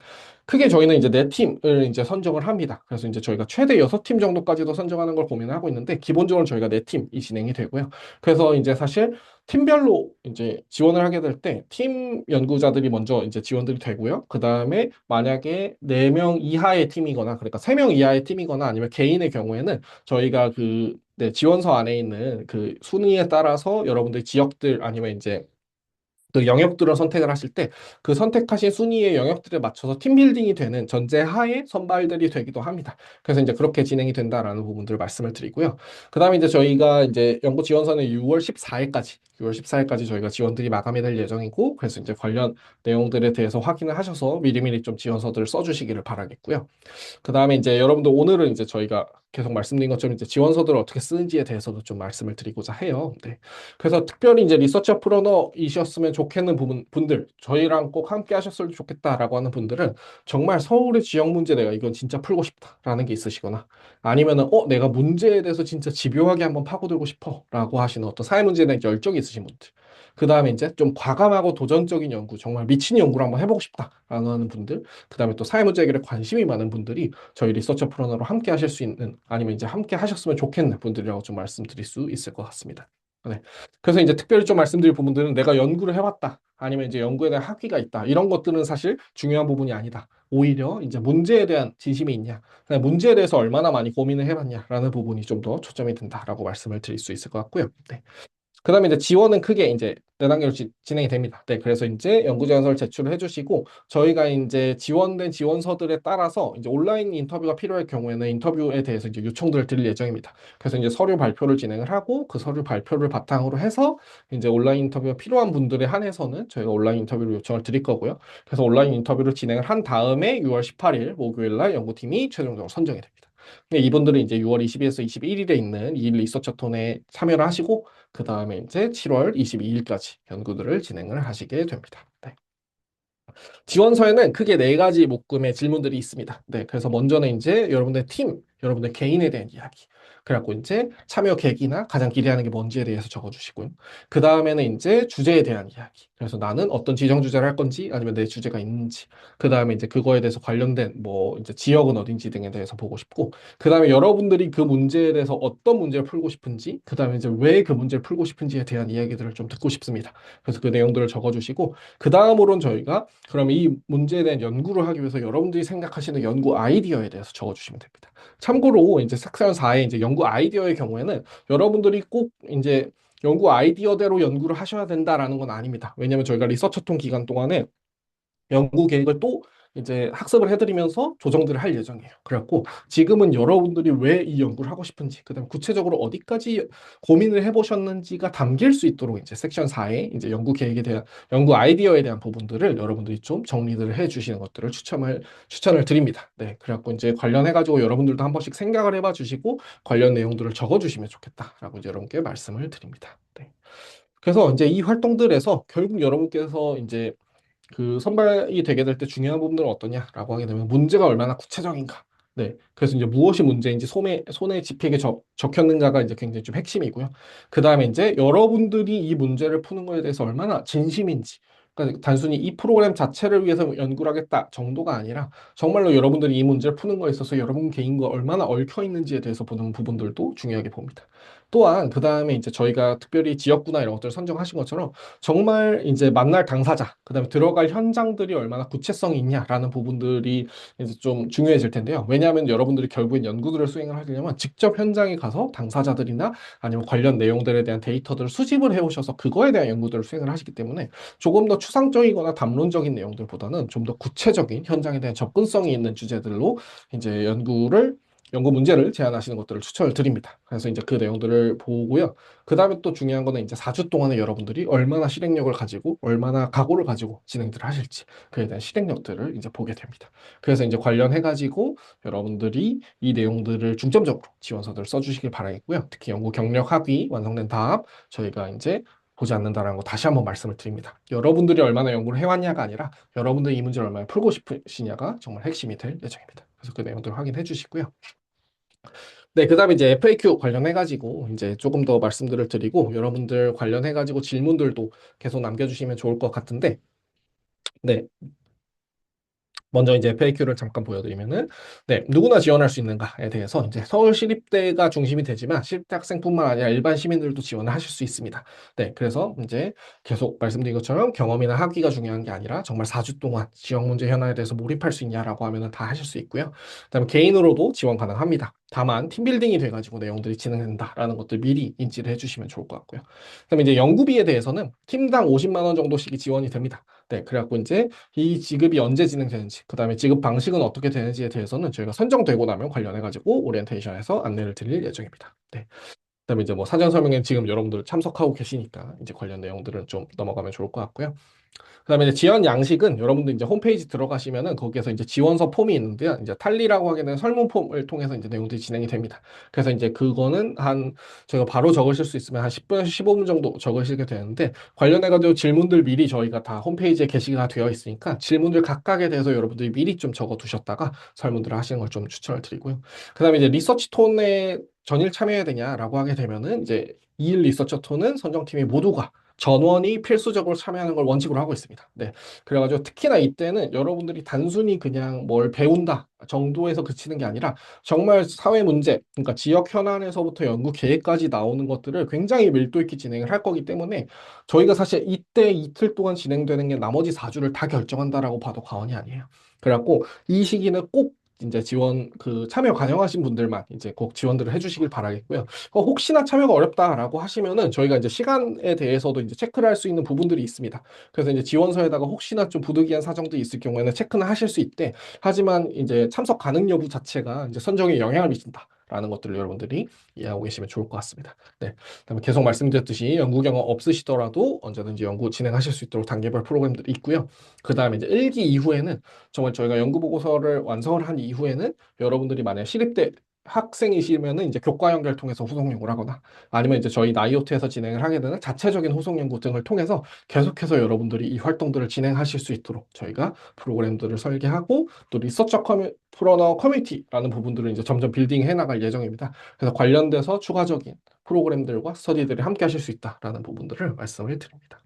크게 저희는 이제 네 팀을 이제 선정을 합니다. 그래서 이제 저희가 최대 6팀 정도까지도 선정하는 걸 고민을 하고 있는데 기본적으로 저희가 네 팀이 진행이 되고요. 그래서 이제 사실 팀별로 이제 지원을 하게 될 때 팀 연구자들이 먼저 이제 지원들이 되고요. 그 다음에 만약에 4명 이하의 팀이거나 그러니까 3명 이하의 팀이거나 아니면 개인의 경우에는 저희가 그 네, 지원서 안에 있는 그 순위에 따라서 여러분들 지역들 아니면 이제 그 영역들을 선택을 하실 때 그 선택하신 순위의 영역들에 맞춰서 팀빌딩이 되는 전제하에 선발들이 되기도 합니다. 그래서 이제 그렇게 진행이 된다라는 부분들을 말씀을 드리고요. 그다음에 이제 저희가 이제 연구 지원서는 6월 14일까지 저희가 지원들이 마감이 될 예정이고 그래서 이제 관련 내용들에 대해서 확인을 하셔서 미리미리 좀 지원서들을 써주시기를 바라겠고요. 그 다음에 이제 여러분들 오늘은 이제 저희가 계속 말씀드린 것처럼 이제 지원서들을 어떻게 쓰는지에 대해서도 좀 말씀을 드리고자 해요. 네. 그래서 특별히 이제 리서치 프로너이셨으면 좋겠는 분들, 저희랑 꼭 함께 하셨으면 좋겠다라고 하는 분들은 정말 서울의 지역 문제 내가 이건 진짜 풀고 싶다라는 게 있으시거나 아니면은 내가 문제에 대해서 진짜 집요하게 한번 파고들고 싶어라고 하시는 어떤 사회 문제에 대한 열정이 있으신 분들. 그 다음에 이제 좀 과감하고 도전적인 연구, 정말 미친 연구를 한번 해보고 싶다라는 하는 분들. 그다음에 또 사회 문제 해결에 관심이 많은 분들이 저희 리서처 프로너로 함께 하실 수 있는 아니면 이제 함께 하셨으면 좋겠는 분들이라고 좀 말씀드릴 수 있을 것 같습니다. 네. 그래서 이제 특별히 좀 말씀드릴 부분들은 내가 연구를 해왔다. 아니면 이제 연구에 대한 학위가 있다. 이런 것들은 사실 중요한 부분이 아니다. 오히려 이제 문제에 대한 진심이 있냐. 그냥 문제에 대해서 얼마나 많이 고민을 해봤냐라는 부분이 좀 더 초점이 든다라고 말씀을 드릴 수 있을 것 같고요. 네. 그다음에 이제 지원은 크게 이제 네 단계로 진행이 됩니다. 네, 그래서 이제 연구 제안서를 제출을 해주시고 저희가 이제 지원된 지원서들에 따라서 이제 온라인 인터뷰가 필요할 경우에는 인터뷰에 대해서 이제 요청들을 드릴 예정입니다. 그래서 이제 서류 발표를 진행을 하고 그 서류 발표를 바탕으로 해서 이제 온라인 인터뷰가 필요한 분들에 한해서는 저희가 온라인 인터뷰를 요청을 드릴 거고요. 그래서 온라인 인터뷰를 진행을 한 다음에 6월 18일 목요일 날 연구팀이 최종적으로 선정이 됩니다. 근데 이분들은 이제 6월 20일에서 21일에 있는 이 리서처톤에 참여를 하시고 그 다음에 이제 7월 22일까지 연구들을 진행을 하시게 됩니다. 네. 지원서에는 크게 네 가지 묶음의 질문들이 있습니다. 네, 그래서 먼저는 이제 여러분의 팀, 여러분의 개인에 대한 이야기. 그래갖고 이제 참여 계기나 가장 기대하는 게 뭔지에 대해서 적어주시고요. 그 다음에는 이제 주제에 대한 이야기. 그래서 나는 어떤 지정 주제를 할 건지 아니면 내 주제가 있는지. 그 다음에 이제 그거에 대해서 관련된 뭐 이제 지역은 어딘지 등에 대해서 보고 싶고. 그 다음에 여러분들이 그 문제에 대해서 어떤 문제를 풀고 싶은지. 그 다음에 이제 왜 그 문제를 풀고 싶은지에 대한 이야기들을 좀 듣고 싶습니다. 그래서 그 내용들을 적어주시고 그 다음으로는 저희가 그럼 이 문제에 대한 연구를 하기 위해서 여러분들이 생각하시는 연구 아이디어에 대해서 적어주시면 됩니다. 참고로 이제 섹션 4의 이제 연구 아이디어의 경우에는 여러분들이 꼭 이제 연구 아이디어대로 연구를 하셔야 된다라는 건 아닙니다. 왜냐하면 저희가 리서처통 기간 동안에 연구 계획을 또 이제 학습을 해드리면서 조정들을 할 예정이에요. 그래갖고 지금은 여러분들이 왜 이 연구를 하고 싶은지, 그다음 구체적으로 어디까지 고민을 해보셨는지가 담길 수 있도록 이제 섹션 4에 이제 연구 계획에 대한 연구 아이디어에 대한 부분들을 여러분들이 좀 정리를 해주시는 것들을 추천을 드립니다. 네, 그래갖고 이제 관련해가지고 여러분들도 한 번씩 생각을 해봐 주시고 관련 내용들을 적어주시면 좋겠다라고 이제 여러분께 말씀을 드립니다. 네. 그래서 이제 이 활동들에서 결국 여러분께서 이제 그 선발이 되게 될 때 중요한 부분들은 어떠냐라고 하게 되면 문제가 얼마나 구체적인가. 네. 그래서 이제 무엇이 문제인지 손에 집히게 적혔는가가 이제 굉장히 좀 핵심이고요. 그 다음에 이제 여러분들이 이 문제를 푸는 거에 대해서 얼마나 진심인지. 그러니까 단순히 이 프로그램 자체를 위해서 연구를 하겠다 정도가 아니라 정말로 여러분들이 이 문제를 푸는 거에 있어서 여러분 개인과 얼마나 얽혀 있는지에 대해서 보는 부분들도 중요하게 봅니다. 또한 그 다음에 이제 저희가 특별히 지역구나 이런 것들을 선정하신 것처럼 정말 이제 만날 당사자, 그다음에 들어갈 현장들이 얼마나 구체성이 있냐라는 부분들이 이제 좀 중요해질 텐데요. 왜냐하면 여러분들이 결국엔 연구들을 수행을 하려면 직접 현장에 가서 당사자들이나 아니면 관련 내용들에 대한 데이터들을 수집을 해오셔서 그거에 대한 연구들을 수행을 하시기 때문에 조금 더 추상적이거나 담론적인 내용들보다는 좀 더 구체적인 현장에 대한 접근성이 있는 주제들로 이제 연구 문제를 제안하시는 것들을 추천을 드립니다. 그래서 이제 그 내용들을 보고요. 그 다음에 또 중요한 거는 이제 4주 동안에 여러분들이 얼마나 실행력을 가지고 얼마나 각오를 가지고 진행들을 하실지 그에 대한 실행력들을 이제 보게 됩니다. 그래서 이제 관련해 가지고 여러분들이 이 내용들을 중점적으로 지원서들을 써주시길 바라겠고요. 특히 연구 경력 학위 완성된 다음 저희가 이제 보지 않는다라는 거 다시 한번 말씀을 드립니다. 여러분들이 얼마나 연구를 해왔냐가 아니라 여러분들이 이 문제를 얼마나 풀고 싶으시냐가 정말 핵심이 될 예정입니다. 그래서 그 내용들을 확인해 주시고요. 네, 그다음에 이제 FAQ 관련해가지고 이제 조금 더 말씀들을 드리고 여러분들 관련해가지고 질문들도 계속 남겨주시면 좋을 것 같은데, 네, 먼저 이제 FAQ를 잠깐 보여드리면은, 네, 누구나 지원할 수 있는가에 대해서 이제 서울시립대가 중심이 되지만 시립대 학생뿐만 아니라 일반 시민들도 지원을 하실 수 있습니다. 네, 그래서 이제 계속 말씀드린 것처럼 경험이나 학위가 중요한 게 아니라 정말 4주 동안 지역 문제 현안에 대해서 몰입할 수 있냐라고 하면은 다 하실 수 있고요. 그다음에 개인으로도 지원 가능합니다. 다만 팀빌딩이 돼가지고 내용들이 진행된다라는 것들 미리 인지를 해주시면 좋을 것 같고요. 그다음에 이제 연구비에 대해서는 팀당 50만 원 정도씩이 지원이 됩니다. 네, 그래갖고 이제 이 지급이 언제 진행되는지, 그다음에 지급 방식은 어떻게 되는지에 대해서는 저희가 선정되고 나면 관련해가지고 오리엔테이션에서 안내를 드릴 예정입니다. 네. 그다음에 이제 뭐 사전 설명에 지금 여러분들 참석하고 계시니까 이제 관련 내용들은 좀 넘어가면 좋을 것 같고요. 그다음에 이제 지원 양식은 여러분들 이제 홈페이지 들어가시면은 거기에서 이제 지원서 폼이 있는데요. 이제 탈리라고 하게 되는 설문 폼을 통해서 이제 내용들이 진행이 됩니다. 그래서 이제 그거는 한 저희가 바로 적으실 수 있으면 한 10분, 15분 정도 적으시게 되는데 관련해가지고 질문들 미리 저희가 다 홈페이지에 게시가 되어 있으니까 질문들 각각에 대해서 여러분들이 미리 좀 적어 두셨다가 설문들을 하시는 걸 좀 추천을 드리고요. 그다음에 이제 리서치 톤에 전일 참여해야 되냐라고 하게 되면은 이제 2일 리서처 톤은 선정팀이 모두가 전원이 필수적으로 참여하는 걸 원칙으로 하고 있습니다. 네. 그래가지고 특히나 이때는 여러분들이 단순히 그냥 뭘 배운다 정도에서 그치는 게 아니라 정말 사회 문제, 그러니까 지역 현안에서부터 연구 계획까지 나오는 것들을 굉장히 밀도 있게 진행을 할 거기 때문에 저희가 사실 이때 이틀 동안 진행되는 게 나머지 4주를 다 결정한다라고 봐도 과언이 아니에요. 그래갖고 이 시기는 꼭 이제 지원 그 참여 가능하신 분들만 이제 꼭 지원들을 해주시길 바라겠고요. 혹시나 참여가 어렵다라고 하시면은 저희가 이제 시간에 대해서도 이제 체크를 할 수 있는 부분들이 있습니다. 그래서 이제 지원서에다가 혹시나 좀 부득이한 사정도 있을 경우에는 체크는 하실 수 있대. 하지만 이제 참석 가능 여부 자체가 이제 선정에 영향을 미친다. 라는 것들을 여러분들이 이해하고 계시면 좋을 것 같습니다. 네. 그다음에 계속 말씀드렸듯이 연구 경험 없으시더라도 언제든지 연구 진행하실 수 있도록 단계별 프로그램들이 있고요. 그다음에 이제 1기 이후에는 정말 저희가 연구 보고서를 완성을 한 이후에는 여러분들이 만약 시립대 학생이시면은 이제 교과 연결 통해서 후속 연구를 하거나 아니면 이제 저희 나이오트에서 진행을 하게 되는 자체적인 후속 연구 등을 통해서 계속해서 여러분들이 이 활동들을 진행하실 수 있도록 저희가 프로그램들을 설계하고 또 프로너 커뮤니티라는 부분들을 이제 점점 빌딩해 나갈 예정입니다. 그래서 관련돼서 추가적인 프로그램들과 스터디들이 함께 하실 수 있다라는 부분들을 말씀을 드립니다.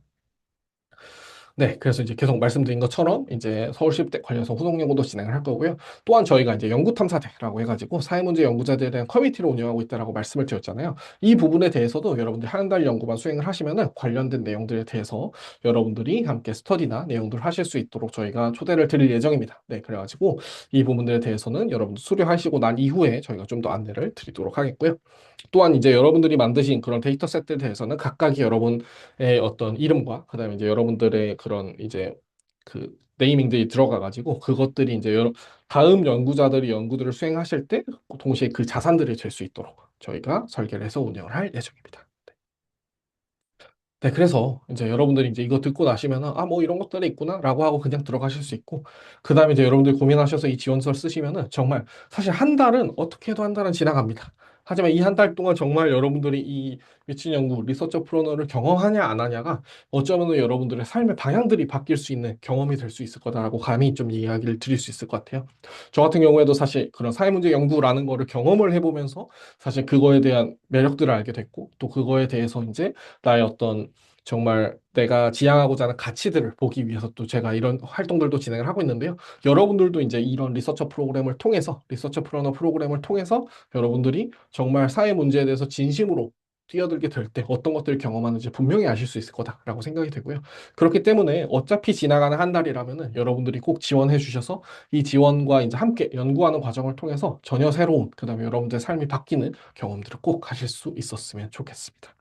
네, 그래서 이제 계속 말씀드린 것처럼 이제 서울시립대 관련해서 후속 연구도 진행을 할 거고요. 또한 저희가 이제 연구탐사대라고 해가지고 사회문제 연구자들에 대한 커뮤니티를 운영하고 있다라고 말씀을 드렸잖아요. 이 부분에 대해서도 여러분들이 한 달 연구만 수행을 하시면은 관련된 내용들에 대해서 여러분들이 함께 스터디나 내용들을 하실 수 있도록 저희가 초대를 드릴 예정입니다. 네, 그래가지고 이 부분들에 대해서는 여러분들 수료하시고 난 이후에 저희가 좀 더 안내를 드리도록 하겠고요. 또한 이제 여러분들이 만드신 그런 데이터 셋들에 대해서는 각각의 여러분의 어떤 이름과 그다음에 이제 여러분들의 그런 이제 그 네이밍들이 들어가가지고 그것들이 이제 다음 연구자들이 연구들을 수행하실 때 동시에 그 자산들이 될 수 있도록 저희가 설계를 해서 운영을 할 예정입니다. 네, 그래서 이제 여러분들이 이제 이거 듣고 나시면은 아, 뭐 이런 것들이 있구나라고 하고 그냥 들어가실 수 있고 그다음에 이제 여러분들 고민하셔서 이 지원서를 쓰시면은 정말 사실 한 달은 어떻게 해도 한 달은 지나갑니다. 하지만 이 한 달 동안 정말 여러분들이 이 미친 연구 리서처 프로너를 경험하냐 안 하냐가 어쩌면은 여러분들의 삶의 방향들이 바뀔 수 있는 경험이 될 수 있을 거다라고 감히 좀 이야기를 드릴 수 있을 것 같아요. 저 같은 경우에도 사실 그런 사회문제 연구라는 거를 경험을 해보면서 사실 그거에 대한 매력들을 알게 됐고 또 그거에 대해서 이제 나의 어떤 정말 내가 지향하고자 하는 가치들을 보기 위해서 또 제가 이런 활동들도 진행을 하고 있는데요. 여러분들도 이제 이런 리서처 프로그램을 통해서, 리서처 프로너 프로그램을 통해서 여러분들이 정말 사회 문제에 대해서 진심으로 뛰어들게 될 때 어떤 것들을 경험하는지 분명히 아실 수 있을 거다라고 생각이 되고요. 그렇기 때문에 어차피 지나가는 한 달이라면은 여러분들이 꼭 지원해 주셔서 이 지원과 이제 함께 연구하는 과정을 통해서 전혀 새로운, 그다음에 여러분들의 삶이 바뀌는 경험들을 꼭 하실 수 있었으면 좋겠습니다.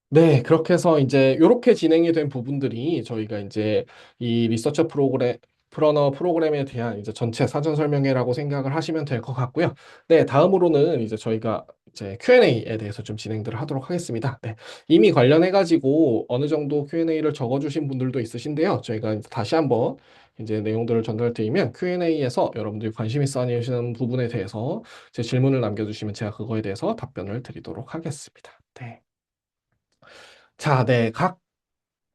네, 그렇게 해서 이제 이렇게 진행이 된 부분들이 저희가 이제 이 리서처 프로그램 프로너 프로그램에 대한 이제 전체 사전 설명회라고 생각을 하시면 될 것 같고요. 네, 다음으로는 이제 저희가 이제 Q&A에 대해서 좀 진행들을 하도록 하겠습니다. 네, 이미 관련해 가지고 어느 정도 Q&A를 적어주신 분들도 있으신데요. 저희가 이제 다시 한번 이제 내용들을 전달드리면 Q&A에서 여러분들이 관심 있어 하시는 부분에 대해서 제 질문을 남겨주시면 제가 그거에 대해서 답변을 드리도록 하겠습니다. 네. 자, 네.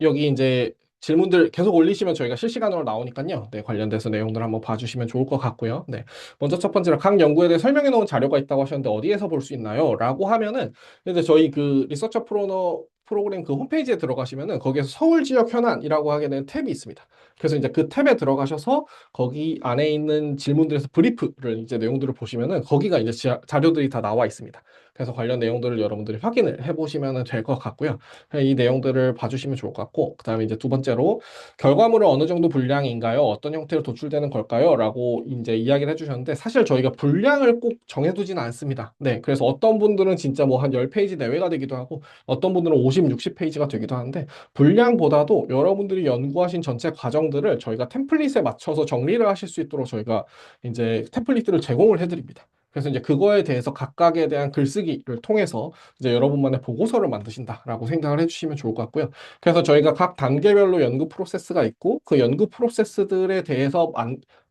여기 이제 질문들 계속 올리시면 저희가 실시간으로 나오니까요. 네, 관련돼서 내용들 한번 봐주시면 좋을 것 같고요. 네. 먼저 첫 번째로 각 연구에 대해 설명해 놓은 자료가 있다고 하셨는데 어디에서 볼 수 있나요? 라고 하면은 이제 저희 그 리서처 프로너 프로그램 그 홈페이지에 들어가시면은 거기에서 서울 지역 현안이라고 하게 된 탭이 있습니다. 그래서 이제 그 탭에 들어가셔서 거기 안에 있는 질문들에서 브리프를 이제 내용들을 보시면은 거기가 이제 자료들이 다 나와 있습니다. 그래서 관련 내용들을 여러분들이 확인을 해보시면 될 것 같고요. 이 내용들을 봐주시면 좋을 것 같고, 그다음에 이제 두 번째로 결과물은 어느 정도 분량인가요? 어떤 형태로 도출되는 걸까요? 라고 이제 이야기를 해주셨는데 사실 저희가 분량을 꼭 정해두지는 않습니다. 네, 그래서 어떤 분들은 진짜 뭐 한 10페이지 내외가 되기도 하고 어떤 분들은 50, 60페이지가 되기도 하는데 분량보다도 여러분들이 연구하신 전체 과정들을 저희가 템플릿에 맞춰서 정리를 하실 수 있도록 저희가 이제 템플릿들을 제공을 해드립니다. 그래서 이제 그거에 대해서 각각에 대한 글쓰기를 통해서 이제 여러분만의 보고서를 만드신다라고 생각을 해주시면 좋을 것 같고요. 그래서 저희가 각 단계별로 연구 프로세스가 있고 그 연구 프로세스들에 대해서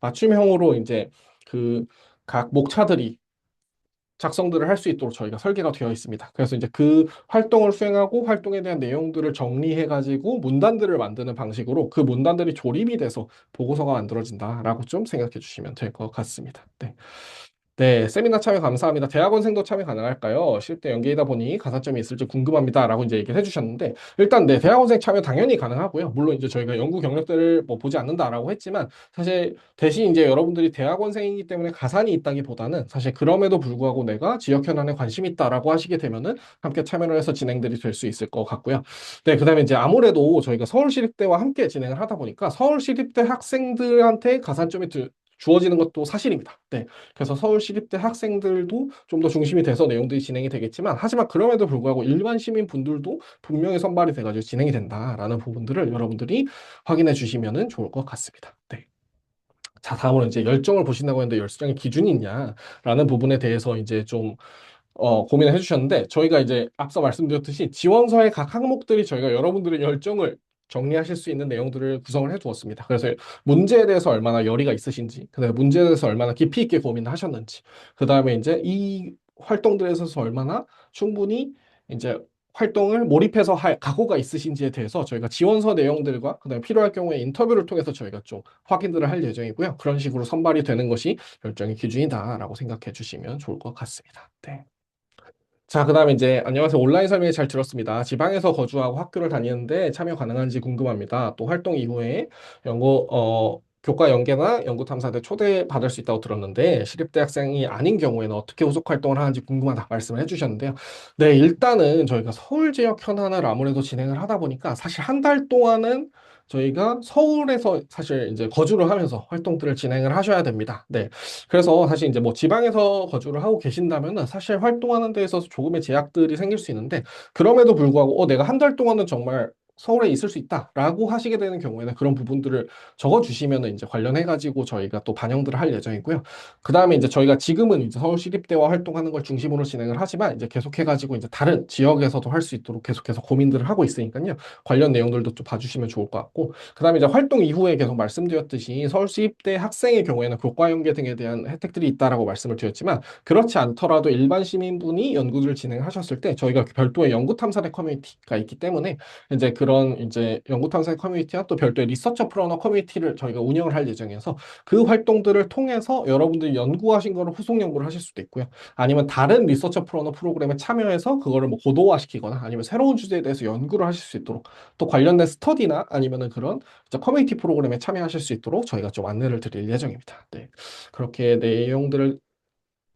맞춤형으로 이제 그 각 목차들이 작성들을 할 수 있도록 저희가 설계가 되어 있습니다. 그래서 이제 그 활동을 수행하고 활동에 대한 내용들을 정리해가지고 문단들을 만드는 방식으로 그 문단들이 조립이 돼서 보고서가 만들어진다라고 좀 생각해 주시면 될 것 같습니다. 네. 네, 세미나 참여 감사합니다. 대학원생도 참여 가능할까요? 실대 연계이다 보니 가산점이 있을지 궁금합니다. 라고 이제 얘기를 해주셨는데, 일단 네, 대학원생 참여 당연히 가능하고요. 물론 이제 저희가 연구 경력들을 뭐 보지 않는다라고 했지만, 사실 대신 이제 여러분들이 대학원생이기 때문에 가산이 있다기보다는 사실 그럼에도 불구하고 내가 지역 현안에 관심이 있다라고 하시게 되면은 함께 참여를 해서 진행들이 될 수 있을 것 같고요. 네, 그다음에 이제 아무래도 저희가 서울시립대와 함께 진행을 하다 보니까 서울시립대 학생들한테 가산점이 주어지는 것도 사실입니다. 네. 그래서 서울시립대 학생들도 좀 더 중심이 돼서 내용들이 진행이 되겠지만, 하지만 그럼에도 불구하고 일반 시민분들도 분명히 선발이 돼가지고 진행이 된다라는 부분들을 여러분들이 확인해 주시면 좋을 것 같습니다. 네. 자, 다음으로 이제 열정을 보신다고 했는데 열정의 기준이 있냐라는 부분에 대해서 이제 좀 고민을 해주셨는데 저희가 이제 앞서 말씀드렸듯이 지원서의 각 항목들이 저희가 여러분들의 열정을 정리하실 수 있는 내용들을 구성을 해두었습니다. 그래서 문제에 대해서 얼마나 열의가 있으신지, 그다음에 문제에 대해서 얼마나 깊이 있게 고민을 하셨는지, 그다음에 이제 이 활동들에 있어서 얼마나 충분히 이제 활동을 몰입해서 할 각오가 있으신지에 대해서 저희가 지원서 내용들과 그다음에 필요할 경우에 인터뷰를 통해서 저희가 좀 확인들을 할 예정이고요. 그런 식으로 선발이 되는 것이 열정의 기준이다라고 생각해 주시면 좋을 것 같습니다. 네. 자, 그다음에 이제 안녕하세요. 온라인 설명 잘 들었습니다. 지방에서 거주하고 학교를 다니는데 참여 가능한지 궁금합니다. 또 활동 이후에 교과 연계나 연구 탐사대 초대받을 수 있다고 들었는데 시립대 학생이 아닌 경우에는 어떻게 후속 활동을 하는지 궁금하다 말씀을 해주셨는데요. 네, 일단은 저희가 서울 지역 현안을 아무래도 진행을 하다 보니까 사실 한 달 동안은 저희가 서울에서 사실 이제 거주를 하면서 활동들을 진행을 하셔야 됩니다. 네. 그래서 사실 이제 뭐 지방에서 거주를 하고 계신다면은 사실 활동하는 데 있어서 조금의 제약들이 생길 수 있는데 그럼에도 불구하고 내가 한 달 동안은 정말 서울에 있을 수 있다라고 하시게 되는 경우에는 그런 부분들을 적어주시면은 이제 관련해가지고 저희가 또 반영들을 할 예정이고요. 그 다음에 이제 저희가 지금은 이제 서울시립대와 활동하는 걸 중심으로 진행을 하지만 이제 계속해가지고 이제 다른 지역에서도 할 수 있도록 계속해서 고민들을 하고 있으니까요. 관련 내용들도 좀 봐주시면 좋을 것 같고 그다음에 이제 활동 이후에 계속 말씀드렸듯이 서울시립대 학생의 경우에는 교과 연계 등에 대한 혜택들이 있다라고 말씀을 드렸지만 그렇지 않더라도 일반 시민분이 연구를 진행하셨을 때 저희가 별도의 연구 탐사대 커뮤니티가 있기 때문에 이제 그런 이제 연구 탐사대 커뮤니티와 또 별도의 리서처 프로너 커뮤니티를 저희가 운영을 할 예정이어서 그 활동들을 통해서 여러분들이 연구하신 거를 후속 연구를 하실 수도 있고요. 아니면 다른 리서처 프로너 프로그램에 참여해서 그거를 뭐 고도화시키거나 아니면 새로운 주제에 대해서 연구를 하실 수 있도록 또 관련된 스터디나 아니면은 그런 커뮤니티 프로그램에 참여하실 수 있도록 저희가 좀 안내를 드릴 예정입니다. 네. 그렇게 내용들을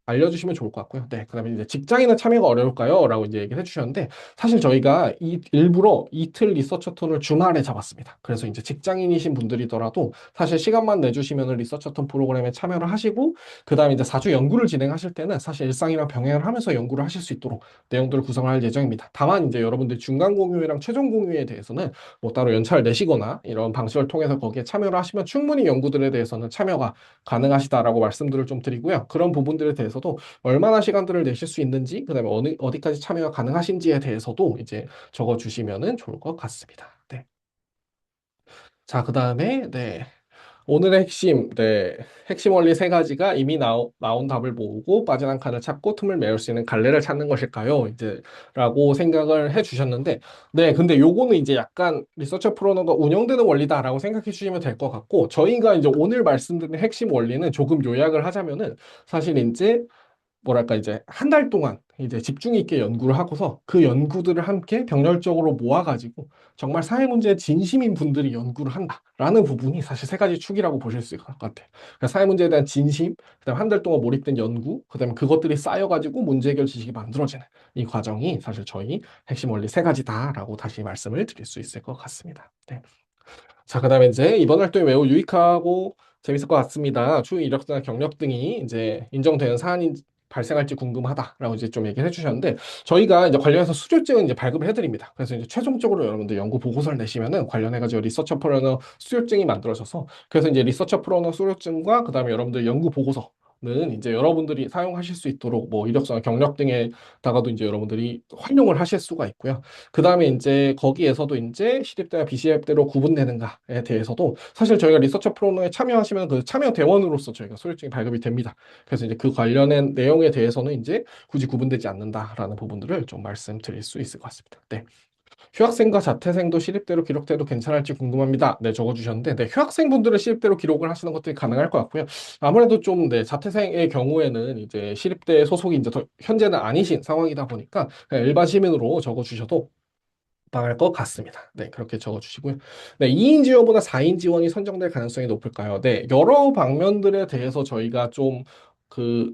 알려주시면 좋을 것 같고요. 네, 그다음에 이제 직장인은 참여가 어려울까요? 라고 이제 얘기를 해주셨는데 사실 저희가 일부러 이틀 리서처 톤을 주말에 잡았습니다. 그래서 이제 직장인이신 분들이더라도 사실 시간만 내주시면 리서처 톤 프로그램에 참여를 하시고 그다음에 이제 4주 연구를 진행하실 때는 사실 일상이랑 병행을 하면서 연구를 하실 수 있도록 내용들을 구성을 할 예정입니다. 다만 이제 여러분들 중간 공유랑 최종 공유에 대해서는 뭐 따로 연차를 내시거나 이런 방식을 통해서 거기에 참여를 하시면 충분히 연구들에 대해서는 참여가 가능하시다라고 말씀들을 좀 드리고요. 그런 부분들에 대해서도 얼마나 시간들을 내실 수 있는지, 그다음에 어디까지 참여가 가능하신지에 대해서도 이제 적어 주시면은 좋을 것 같습니다. 네. 자, 그다음에 네. 오늘의 핵심, 네. 핵심 원리 세 가지가 이미 나온 답을 모으고 빠진 한 칸을 찾고 틈을 메울 수 있는 갈래를 찾는 것일까요? 이제 라고 생각을 해 주셨는데, 네. 근데 요거는 이제 약간 리서처 프로너가 운영되는 원리다라고 생각해 주시면 될 것 같고, 저희가 이제 오늘 말씀드린 핵심 원리는 조금 요약을 하자면은 사실 이제 뭐랄까 이제 한 달 동안 이제 집중 있게 연구를 하고서 그 연구들을 함께 병렬적으로 모아가지고 정말 사회 문제에 진심인 분들이 연구를 한다라는 부분이 사실 세 가지 축이라고 보실 수 있을 것 같아요. 그러니까 사회 문제에 대한 진심, 그다음 한 달 동안 몰입된 연구, 그다음에 그것들이 쌓여가지고 문제 해결 지식이 만들어지는 이 과정이 사실 저희 핵심 원리 세 가지다라고 다시 말씀을 드릴 수 있을 것 같습니다. 네. 자, 그다음에 이제 이번 활동이 매우 유익하고 재밌을 것 같습니다. 추후 이력서나 경력 등이 이제 인정되는 사안이 발생할지 궁금하다라고 이제 좀 얘기를 해주셨는데 저희가 이제 관련해서 수료증은 이제 발급을 해드립니다. 그래서 이제 최종적으로 여러분들 연구 보고서를 내시면은 관련해가지고 리서처 프로너 수료증이 만들어져서 그래서 이제 리서처 프로너 수료증과 그다음에 여러분들 연구 보고서는 이제 여러분들이 사용하실 수 있도록 뭐 이력서나 경력 등에다가도 이제 여러분들이 활용을 하실 수가 있고요. 그 다음에 이제 거기에서도 이제 시립대와 비시립대로 구분되는가에 대해서도 사실 저희가 리서처 프로그램에 참여하시면 그 참여 대원으로서 저희가 소유증이 발급이 됩니다. 그래서 이제 그 관련된 내용에 대해서는 이제 굳이 구분되지 않는다라는 부분들을 좀 말씀드릴 수 있을 것 같습니다. 네. 휴학생과 자퇴생도 시립대로 기록돼도 괜찮을지 궁금합니다. 네, 적어주셨는데, 네, 휴학생분들은 시립대로 기록을 하시는 것들이 가능할 것 같고요. 아무래도 좀, 네, 자퇴생의 경우에는 이제 시립대 소속이 이제 현재는 아니신 상황이다 보니까 그냥 일반 시민으로 적어주셔도 나갈 것 같습니다. 네, 그렇게 적어주시고요. 네, 2인 지원보다 4인 지원이 선정될 가능성이 높을까요? 네, 여러 방면들에 대해서 저희가 좀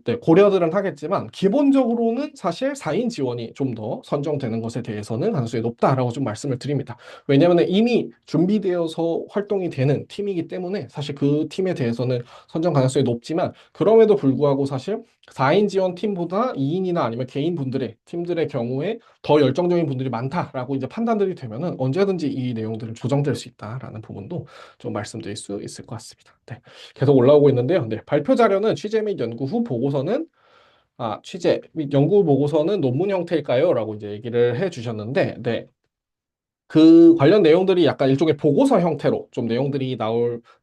네, 고려들은 하겠지만 기본적으로는 사실 4인 지원이 좀 더 선정되는 것에 대해서는 가능성이 높다라고 좀 말씀을 드립니다. 왜냐하면 이미 준비되어서 활동이 되는 팀이기 때문에 사실 그 팀에 대해서는 선정 가능성이 높지만 그럼에도 불구하고 사실 4인 지원 팀보다 2인이나 아니면 개인 분들의 팀들의 경우에 더 열정적인 분들이 많다라고 이제 판단들이 되면은 언제든지 이 내용들은 조정될 수 있다라는 부분도 좀 말씀드릴 수 있을 것 같습니다. 네. 계속 올라오고 있는데요. 네. 발표 자료는 취재 및 연구 후 보고서는 취재 및 연구 보고서는 논문 형태일까요? 라고 이제 얘기를 해 주셨는데, 네. 그 관련 내용들이 약간 일종의 보고서 형태로 좀 내용들이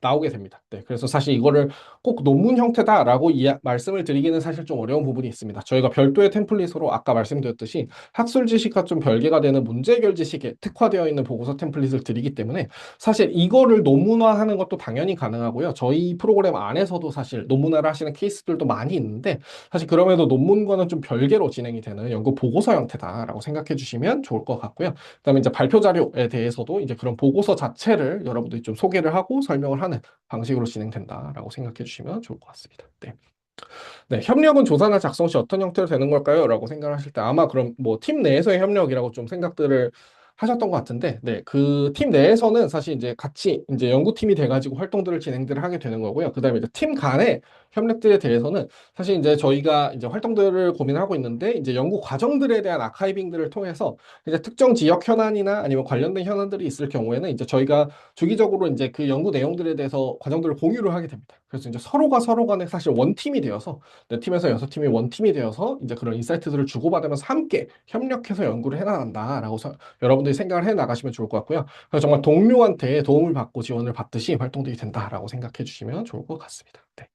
나오게 됩니다. 네, 그래서 사실 이거를 꼭 논문 형태다라고 말씀을 드리기는 사실 좀 어려운 부분이 있습니다. 저희가 별도의 템플릿으로 아까 말씀드렸듯이 학술 지식과 좀 별개가 되는 문제 해결 지식에 특화되어 있는 보고서 템플릿을 드리기 때문에 사실 이거를 논문화하는 것도 당연히 가능하고요. 저희 프로그램 안에서도 사실 논문화를 하시는 케이스들도 많이 있는데 사실 그럼에도 논문과는 좀 별개로 진행이 되는 연구 보고서 형태다라고 생각해 주시면 좋을 것 같고요. 그다음에 이제 발표 자료에 대해서도 이제 그런 보고서 자체를 여러분들이 좀 소개를 하고 설명을 하는 방식으로 진행된다라고 생각해 주시면 좋을 것 같습니다. 네. 네, 협력은 조사나 작성 시 어떤 형태로 되는 걸까요? 라고 생각을 하실 때 아마 그럼 뭐 팀 내에서의 협력이라고 좀 생각들을 하셨던 것 같은데, 네, 그 팀 내에서는 사실 이제 같이 이제 연구팀이 돼가지고 활동들을 진행들을 하게 되는 거고요. 그다음에 이제 팀 간의 협력들에 대해서는 사실 이제 저희가 이제 활동들을 고민하고 있는데 이제 연구 과정들에 대한 아카이빙들을 통해서 이제 특정 지역 현안이나 아니면 관련된 현안들이 있을 경우에는 이제 저희가 주기적으로 이제 그 연구 내용들에 대해서 과정들을 공유를 하게 됩니다. 그래서 이제 서로가 서로 간에 사실 원팀이 되어서 네 팀에서 여섯 팀이 원팀이 되어서 이제 그런 인사이트들을 주고받으면서 함께 협력해서 연구를 해나간다라고 여러분들이 생각을 해 나가시면 좋을 것 같고요. 그래서 정말 동료한테 도움을 받고 지원을 받듯이 활동들이 된다라고 생각해 주시면 좋을 것 같습니다. 네.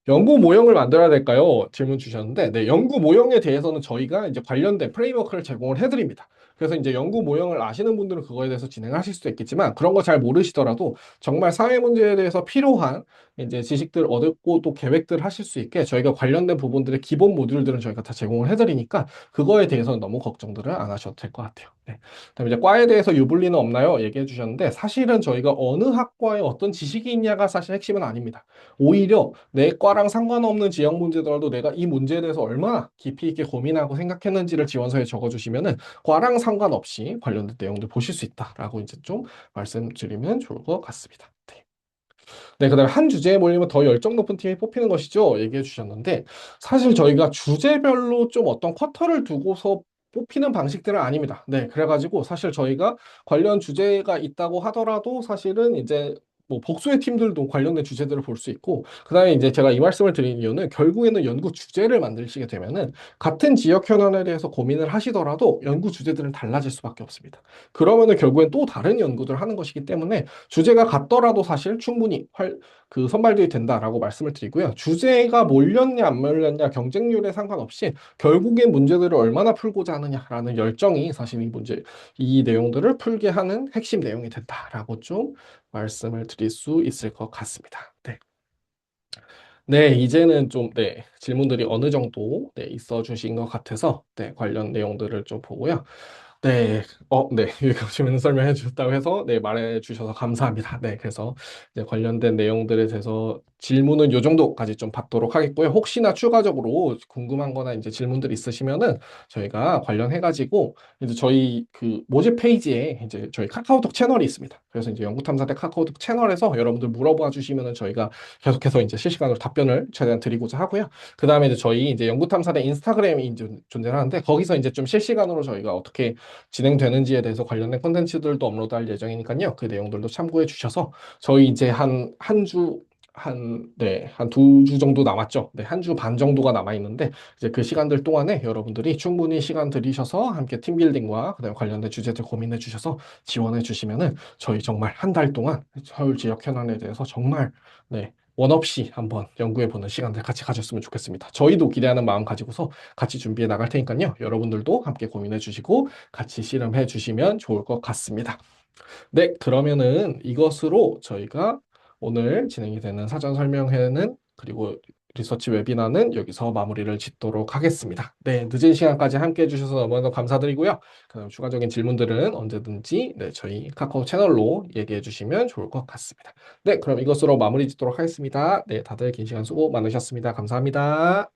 연구 모형을 만들어야 될까요? 질문 주셨는데, 네, 연구 모형에 대해서는 저희가 이제 관련된 프레임워크를 제공을 해드립니다. 그래서 이제 연구 모형을 아시는 분들은 그거에 대해서 진행하실 수도 있겠지만, 그런 거 잘 모르시더라도 정말 사회 문제에 대해서 필요한 이제 지식들 얻고 또 계획들 하실 수 있게 저희가 관련된 부분들의 기본 모듈들은 저희가 다 제공을 해드리니까 그거에 대해서는 너무 걱정들을 안 하셔도 될 것 같아요. 네. 그다음에 이제 과에 대해서 유불리는 없나요? 얘기해 주셨는데 사실은 저희가 어느 학과에 어떤 지식이 있냐가 사실 핵심은 아닙니다. 오히려 내 과랑 상관없는 지역 문제더라도 내가 이 문제에 대해서 얼마나 깊이 있게 고민하고 생각했는지를 지원서에 적어주시면은 과랑 상관없이 관련된 내용들 보실 수 있다라고 이제 좀 말씀드리면 좋을 것 같습니다. 네. 네, 그다음에 한 주제에 몰리면 더 열정 높은 팀이 뽑히는 것이죠. 얘기해 주셨는데 사실 저희가 주제별로 좀 어떤 쿼터를 두고서 뽑히는 방식들은 아닙니다. 네, 그래가지고 사실 저희가 관련 주제가 있다고 하더라도 사실은 이제 뭐 복수의 팀들도 관련된 주제들을 볼 수 있고 그다음에 이제 제가 이 말씀을 드린 이유는 결국에는 연구 주제를 만드시게 되면은 같은 지역 현안에 대해서 고민을 하시더라도 연구 주제들은 달라질 수밖에 없습니다. 그러면은 결국엔 또 다른 연구들을 하는 것이기 때문에 주제가 같더라도 사실 충분히 선발들이 된다라고 말씀을 드리고요. 주제가 몰렸냐 안 몰렸냐 경쟁률에 상관없이 결국엔 문제들을 얼마나 풀고자 하느냐라는 열정이 사실 이 내용들을 풀게 하는 핵심 내용이 된다라고 좀 말씀을 드릴 수 있을 것 같습니다. 네. 네, 이제는 좀, 네, 질문들이 어느 정도, 네, 있어 주신 것 같아서, 네, 관련 내용들을 좀 보고요. 네, 네, 유익하시면 설명해 주셨다고 해서, 네, 말해 주셔서 감사합니다. 네, 그래서 이제 관련된 내용들에 대해서 질문은 요 정도까지 좀 받도록 하겠고요. 혹시나 추가적으로 궁금한 거나 이제 질문들 있으시면은 저희가 관련해가지고, 이제 저희 그 모집 페이지에 이제 저희 카카오톡 채널이 있습니다. 그래서 이제 연구탐사대 카카오톡 채널에서 여러분들 물어봐 주시면은 저희가 계속해서 이제 실시간으로 답변을 최대한 드리고자 하고요. 그 다음에 이제 저희 이제 연구탐사대 인스타그램이 이제 존재를 하는데 거기서 이제 좀 실시간으로 저희가 어떻게 진행되는지에 대해서 관련된 콘텐츠들도 업로드할 예정이니까요. 그 내용들도 참고해 주셔서 저희 이제 한 주, 네, 한 두 주 정도 남았죠. 네, 한 주 반 정도가 남아 있는데 이제 그 시간들 동안에 여러분들이 충분히 시간 들이셔서 함께 팀빌딩과 그다음에 관련된 주제들 고민해 주셔서 지원해 주시면은 저희 정말 한 달 동안 서울 지역 현안에 대해서 정말 네, 원 없이 한번 연구해보는 시간들 같이 가졌으면 좋겠습니다. 저희도 기대하는 마음 가지고서 같이 준비해 나갈 테니까요. 여러분들도 함께 고민해 주시고 같이 실험해 주시면 좋을 것 같습니다. 네, 그러면은 이것으로 저희가 오늘 진행이 되는 사전 설명회는 그리고 리서치 웨비나는 여기서 마무리를 짓도록 하겠습니다. 네, 늦은 시간까지 함께 해주셔서 너무나 감사드리고요. 그럼 추가적인 질문들은 언제든지 네, 저희 카카오 채널로 얘기해 주시면 좋을 것 같습니다. 네, 그럼 이것으로 마무리 짓도록 하겠습니다. 네, 다들 긴 시간 수고 많으셨습니다. 감사합니다.